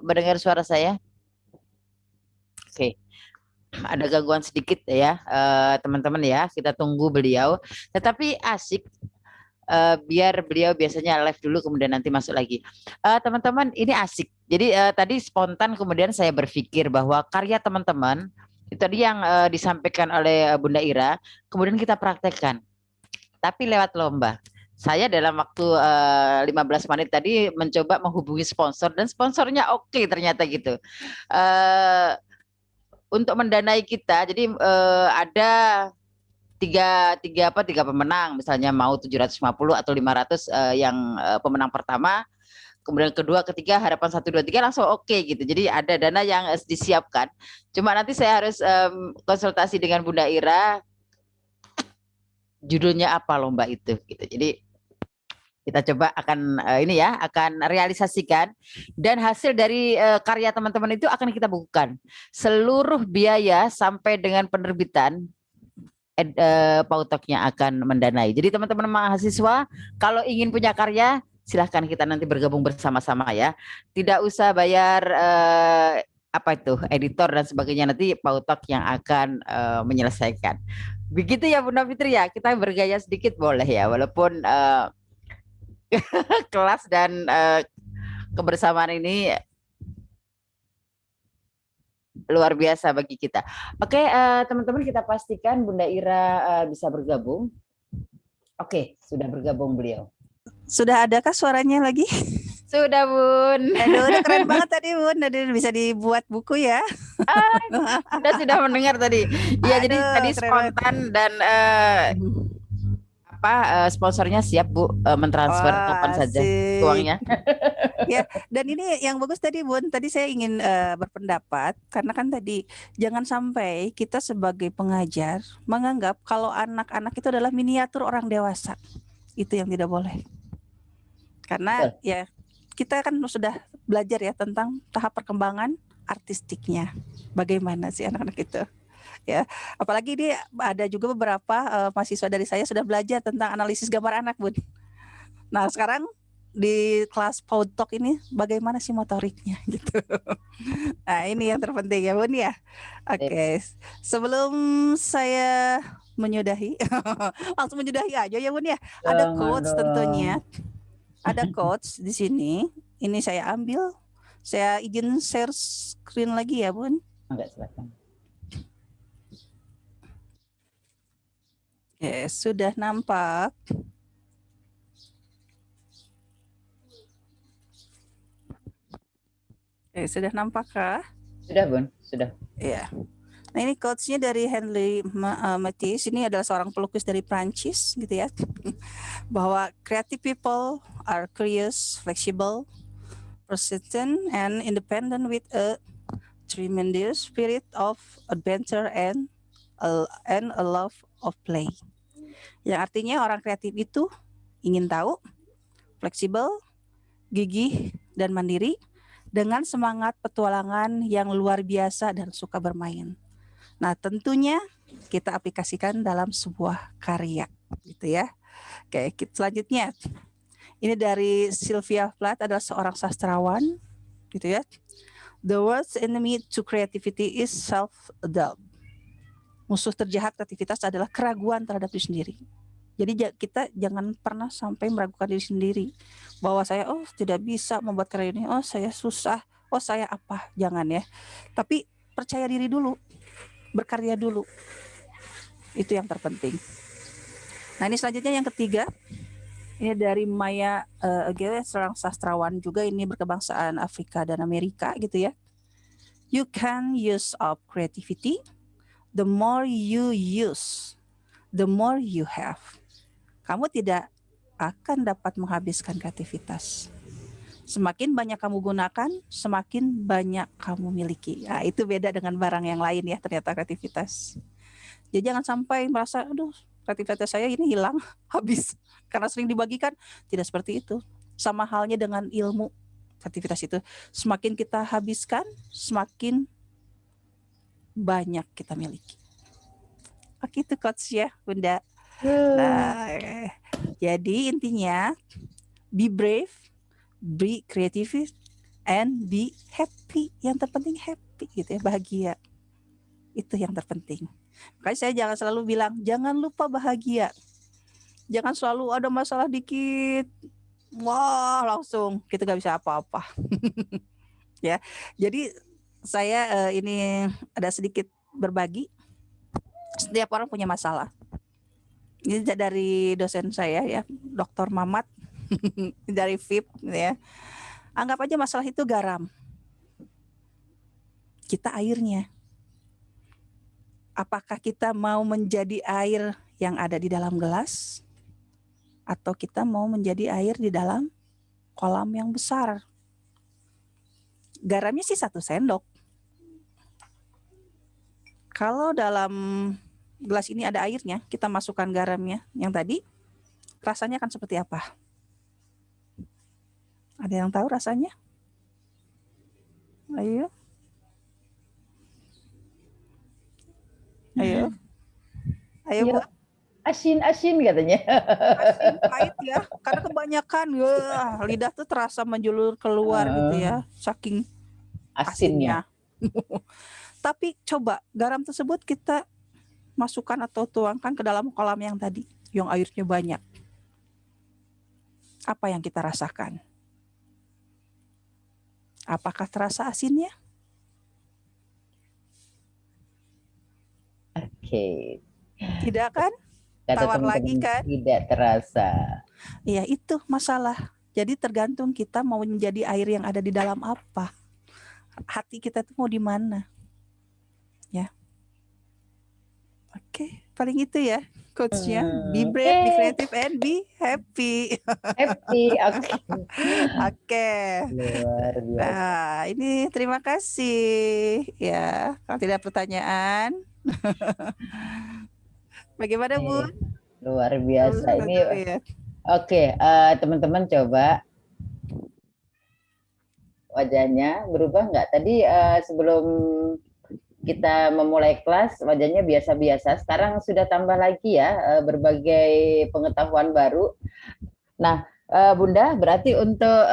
mendengar suara saya? Oke. Ada gangguan sedikit ya, teman-teman ya. Kita tunggu beliau. Tetapi asik. Biar beliau biasanya live dulu kemudian nanti masuk lagi. Teman-teman, ini asik. Jadi tadi spontan kemudian saya berpikir bahwa karya teman-teman itu tadi yang disampaikan oleh Bunda Ira, kemudian kita praktekkan. Tapi lewat lomba. Saya dalam waktu 15 menit tadi mencoba menghubungi sponsor dan sponsornya oke ternyata gitu. Untuk mendanai kita, jadi ada tiga pemenang, misalnya mau 750 atau 500 yang pemenang pertama, kemudian kedua, ketiga, harapan 1, 2, 3 langsung oke gitu. Jadi ada dana yang disiapkan. Cuma nanti saya harus konsultasi dengan Bunda Ira, judulnya apa lomba itu gitu. Jadi kita coba akan akan realisasikan dan hasil dari karya teman-teman itu akan kita bukukan. Seluruh biaya sampai dengan penerbitan Pautalk akan mendanai. Jadi teman-teman mahasiswa kalau ingin punya karya silahkan kita nanti bergabung bersama-sama ya. Tidak usah bayar editor dan sebagainya, nanti Pautalk yang akan menyelesaikan. Begitu ya Bunda Fitri ya, kita bergaya sedikit boleh ya, walaupun kelas dan kebersamaan ini luar biasa bagi kita. Oke, teman-teman kita pastikan Bunda Ira bisa bergabung. Oke, sudah bergabung beliau. Sudah adakah suaranya lagi? Sudah Bun. Aduh, udah keren banget tadi Bun. Udah bisa dibuat buku ya. Sudah mendengar tadi. Iya, jadi tadi spontan dan sponsornya siap Bu mentransfer kapan saja uangnya. Ya, dan ini yang bagus tadi Bun. Tadi saya ingin berpendapat karena kan tadi jangan sampai kita sebagai pengajar menganggap kalau anak-anak itu adalah miniatur orang dewasa. Itu yang tidak boleh. Karena ya kita kan sudah belajar ya tentang tahap perkembangan artistiknya. Bagaimana sih anak-anak itu? Ya, apalagi ini ada juga beberapa mahasiswa dari saya sudah belajar tentang analisis gambar anak, Bun. Nah, sekarang di kelas Pautalk ini bagaimana sih motoriknya gitu. Nah, ini yang terpenting ya, Bun ya. Oke. Sebelum saya menyudahi. Langsung menyudahi aja ya Bun ya. Ada Jangan quotes dong. tentunya. Ada quotes di sini. Ini saya ambil. Saya izin share screen lagi ya Bun. Enggak, silakan. Oke, sudah nampak. Oke, sudah nampakkah? Sudah Bun, sudah. Ya. Nah ini quotes-nya dari Henry Matisse. Ini adalah seorang pelukis dari Prancis gitu ya. Bahwa creative people are curious, flexible, persistent, and independent with a tremendous spirit of adventure and a love of play. Yang artinya orang kreatif itu ingin tahu, fleksibel, gigih, dan mandiri dengan semangat petualangan yang luar biasa dan suka bermain. Nah, tentunya kita aplikasikan dalam sebuah karya, gitu ya. Oke, selanjutnya. Ini dari Sylvia Plath, adalah seorang sastrawan, gitu ya. The worst enemy to creativity is self-doubt. Musuh terjahat kreativitas adalah keraguan terhadap diri sendiri. Jadi kita jangan pernah sampai meragukan diri sendiri bahwa saya tidak bisa membuat karya ini, saya susah, saya apa, jangan ya. Tapi percaya diri dulu, berkarya dulu, itu yang terpenting. Nah ini selanjutnya yang ketiga, ini dari Maya Angelou, seorang sastrawan juga, ini berkebangsaan Afrika dan Amerika gitu ya. You can use up creativity, the more you use, the more you have. Kamu tidak akan dapat menghabiskan kreativitas. Semakin banyak kamu gunakan, semakin banyak kamu miliki. Nah, itu beda dengan barang yang lain ya, ternyata kreativitas. Jadi jangan sampai merasa, aduh, kreativitas saya ini hilang, habis. Karena sering dibagikan, tidak seperti itu. Sama halnya dengan ilmu, kreativitas itu. Semakin kita habiskan, semakin banyak kita miliki. Oke, itu coach ya, Bunda. Nah, jadi intinya be brave, be creative, and be happy. Yang terpenting happy gitu ya, bahagia. Itu yang terpenting. Makanya saya jangan selalu bilang jangan lupa bahagia. Jangan selalu ada masalah dikit, wah langsung kita nggak bisa apa-apa. Ya, jadi saya ini ada sedikit berbagi. Setiap orang punya masalah. Ini dari dosen saya ya, Dr. Mamat dari VIP gitu ya. Anggap aja masalah itu garam. Kita airnya. Apakah kita mau menjadi air yang ada di dalam gelas? Atau kita mau menjadi air di dalam kolam yang besar? Garamnya sih 1 sendok. Kalau dalam gelas ini ada airnya, kita masukkan garamnya yang tadi, rasanya akan seperti apa? Ada yang tahu rasanya? Ayo. Ayo. Ayo, Bu. Asin katanya. Asin, pahit ya. Karena kebanyakan, lidah tuh terasa menjulur keluar gitu ya. Saking asinnya. Tapi coba garam tersebut kita masukkan atau tuangkan ke dalam kolam yang tadi, yang airnya banyak. Apa yang kita rasakan? Apakah terasa asinnya? Oke. Tidak kan? Kata Tawar teman-teman, lagi kan? tidak terasa. Iya, itu masalah. Jadi tergantung kita mau menjadi air yang ada di dalam apa. Hati kita tuh mau di mana? Ya. Oke, paling itu ya coach-nya. Be brave, be creative, and be happy. Happy, oke. Oke. Luar biasa. Nah, ini terima kasih ya. Kalau tidak pertanyaan, bagaimana Bu? Luar biasa ini. Ya. Oke, teman-teman coba wajahnya berubah nggak? Tadi sebelum kita memulai kelas wajahnya biasa-biasa. Sekarang sudah tambah lagi ya berbagai pengetahuan baru. Nah, Bunda, berarti untuk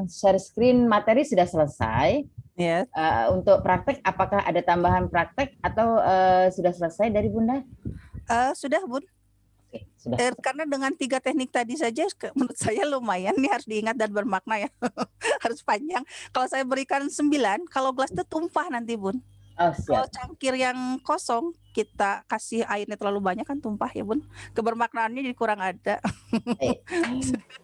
share screen materi sudah selesai. Yes. Untuk praktek, apakah ada tambahan praktek atau sudah selesai dari Bunda? Sudah Bun. Oke, sudah. Karena dengan 3 teknik tadi saja menurut saya lumayan nih, harus diingat dan bermakna ya. Harus panjang. Kalau saya berikan 9, kalau gelas itu tumpah nanti Bun. Oh, Kalau siap. cangkir yang kosong kita kasih airnya terlalu banyak kan tumpah ya Bun. Kebermaknaannya jadi kurang ada. Baik.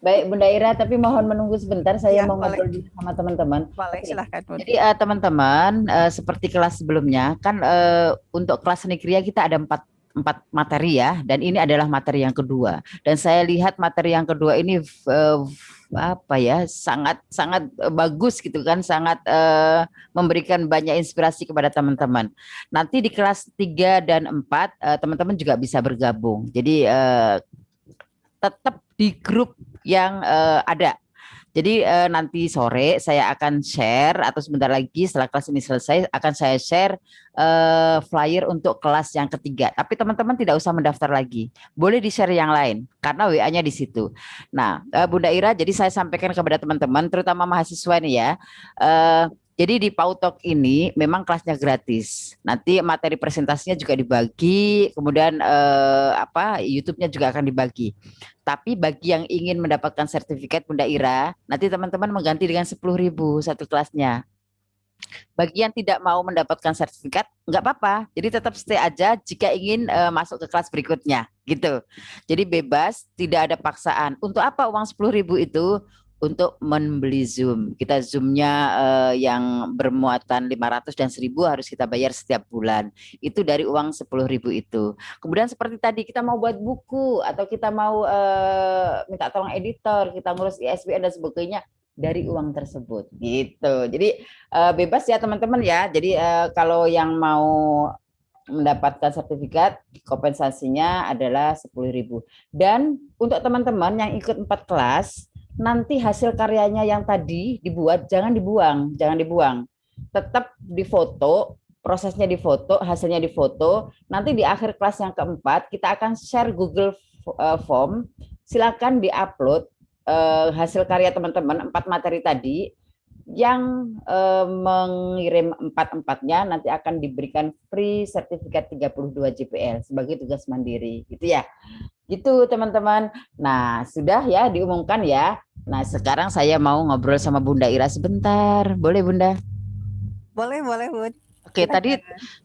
Baik Bunda Ira, tapi mohon menunggu sebentar, saya Ya, mau boleh. ngobrol dulu sama teman-teman. Boleh, Oke. silahkan Bun. Jadi teman-teman, seperti kelas sebelumnya kan untuk kelas seni kriya kita ada empat materi ya, dan ini adalah materi yang kedua. Dan saya lihat materi yang kedua ini apa ya, sangat bagus gitu kan, sangat memberikan banyak inspirasi kepada teman-teman. Nanti di kelas 3 dan 4 teman-teman juga bisa bergabung. Jadi tetap di grup yang ada. Jadi nanti sore saya akan share, atau sebentar lagi setelah kelas ini selesai akan saya share flyer untuk kelas yang ketiga. Tapi teman-teman tidak usah mendaftar lagi, boleh di-share yang lain karena WA-nya di situ. Nah, Bunda Ira, jadi saya sampaikan kepada teman-teman, terutama mahasiswa nih ya. Jadi di Pautalk ini memang kelasnya gratis. Nanti materi presentasinya juga dibagi, kemudian YouTube-nya juga akan dibagi. Tapi bagi yang ingin mendapatkan sertifikat Bunda Ira, nanti teman-teman mengganti dengan 10.000 satu kelasnya. Bagi yang tidak mau mendapatkan sertifikat, nggak apa-apa. Jadi tetap stay aja jika ingin masuk ke kelas berikutnya, gitu. Jadi bebas, tidak ada paksaan. Untuk apa uang 10.000 itu? Untuk membeli Zoom. Kita Zoom-nya yang bermuatan 500 dan 1.000 harus kita bayar setiap bulan. Itu dari uang 10.000 itu. Kemudian seperti tadi kita mau buat buku atau kita mau minta tolong editor, kita ngurus ISBN dan sebagainya, dari uang tersebut gitu. Jadi bebas ya teman-teman ya. Jadi kalau yang mau mendapatkan sertifikat, kompensasinya adalah 10.000. Dan untuk teman-teman yang ikut 4 kelas, nanti hasil karyanya yang tadi dibuat jangan dibuang. Tetap difoto, prosesnya difoto, hasilnya difoto. Nanti di akhir kelas yang keempat kita akan share Google Form. Silakan diupload hasil karya teman-teman 4 materi tadi. Yang mengirim 4-4-nya nanti akan diberikan free sertifikat 32 JPL sebagai tugas mandiri, gitu ya. Gitu teman-teman. Nah, sudah ya diumumkan ya. Nah, sekarang saya mau ngobrol sama Bunda Ira sebentar. Boleh Bunda? Boleh Bun. Oke, tadi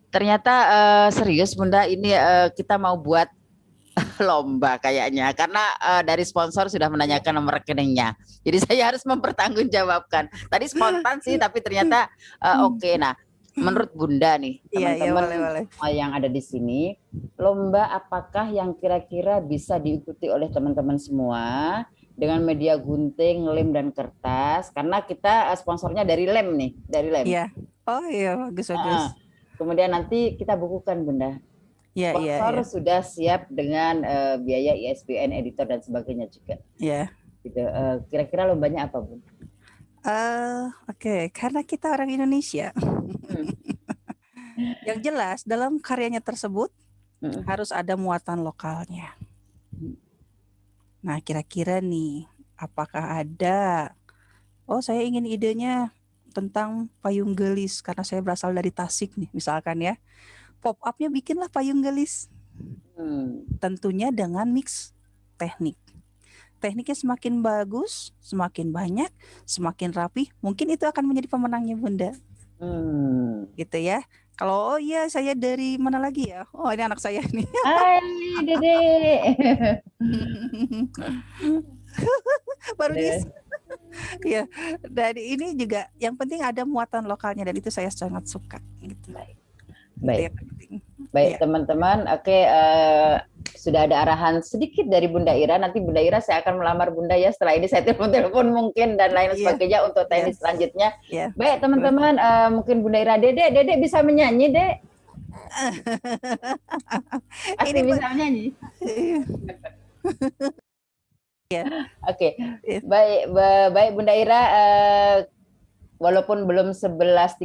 ternyata serius Bunda, ini kita mau buat lomba kayaknya, karena dari sponsor sudah menanyakan nomor rekeningnya. Jadi saya harus mempertanggungjawabkan. Tadi spontan sih, tapi ternyata oke. Nah, menurut Bunda nih, teman-teman yang ada di sini, lomba apakah yang kira-kira bisa diikuti oleh teman-teman semua dengan media gunting, lem dan kertas? Karena kita sponsornya dari lem nih, dari lem. Iya. Oh iya, bagus. Kemudian nanti kita bukukan Bunda. Sponsor sudah siap dengan biaya ISBN, editor dan sebagainya juga. Iya. Gitu. Kira-kira lombanya apa Bun? Oke, karena kita orang Indonesia, yang jelas dalam karyanya tersebut harus ada muatan lokalnya. Nah, kira-kira nih, apakah ada? Oh, saya ingin idenya tentang payung gelis karena saya berasal dari Tasik nih, misalkan ya. Pop-up-nya bikinlah payung gelis. Tentunya dengan mix teknik. Tekniknya semakin bagus, semakin banyak, semakin rapi, mungkin itu akan menjadi pemenangnya Bunda. Gitu ya. Kalau saya dari mana lagi ya? Oh, ini anak saya nih. Hai Dede. Baru dis. Ya, dari ini juga yang penting ada muatan lokalnya dan itu saya sangat suka gitu. Baik. Baik teman-teman, oke, sudah ada arahan sedikit dari Bunda Ira. Nanti Bunda Ira saya akan melamar Bunda ya. Setelah ini saya telepon mungkin dan lain sebagainya untuk teknis selanjutnya. Baik teman-teman, mungkin Bunda Ira, Dede bisa menyanyi Dek? Pasti ini bisa menyanyi. Oke, baik Bunda Ira. Walaupun belum 11.30,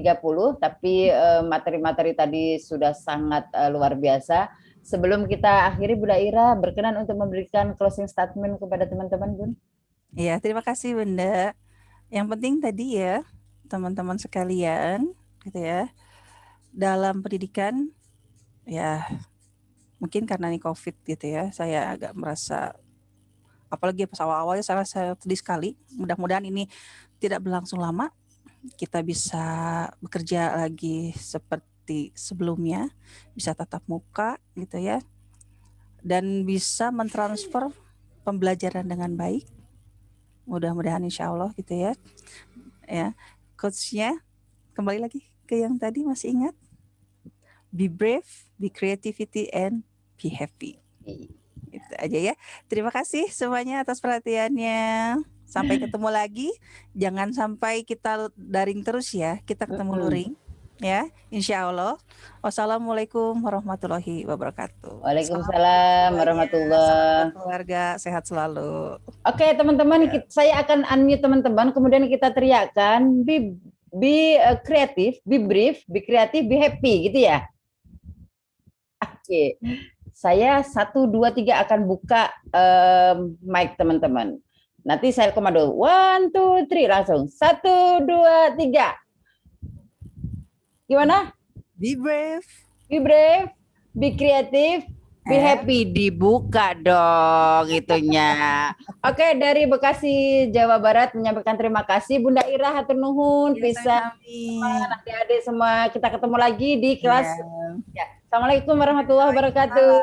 tapi materi-materi tadi sudah sangat luar biasa. Sebelum kita akhiri, Bunda Ira berkenan untuk memberikan closing statement kepada teman-teman, Bun. Iya, terima kasih Bunda. Yang penting tadi ya, teman-teman sekalian, gitu ya, dalam pendidikan, ya Mungkin karena ini COVID gitu ya, saya agak merasa, apalagi pas awal-awalnya saya sedih sekali. Mudah-mudahan ini tidak berlangsung lama, kita bisa bekerja lagi seperti sebelumnya, bisa tatap muka gitu ya, dan bisa mentransfer pembelajaran dengan baik. Mudah-mudahan insya Allah gitu ya. Ya, coachnya kembali lagi ke yang tadi, masih ingat? Be brave, be creativity, and be happy. Itu aja ya. Terima kasih semuanya atas perhatiannya. Sampai ketemu lagi. Jangan sampai kita daring terus ya. Kita ketemu luring ya, insya Allah. Wassalamualaikum warahmatullahi wabarakatuh. Waalaikumsalam warahmatullahi. Keluarga sehat selalu. Oke teman-teman, saya akan unmute teman-teman, kemudian kita teriakkan be creative, be brief, be creative, be happy gitu ya. Oke, saya 1, 2, 3 akan buka mic teman-teman. Nanti saya komando 1, 2, 3 langsung 1, 2, 3. Gimana? Be brave, Be brave, be creative, be happy. Dibuka dong itunya. Oke, dari Bekasi, Jawa Barat menyampaikan terima kasih Bunda Ira, hatur nuhun, bisa adik-adik semua, kita ketemu lagi di kelas. Ya. Assalamualaikum warahmatullahi wabarakatuh.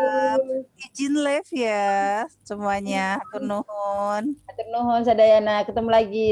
Izin live ya semuanya, hatur nuhun. Hatur nuhun Sadayana, ketemu lagi.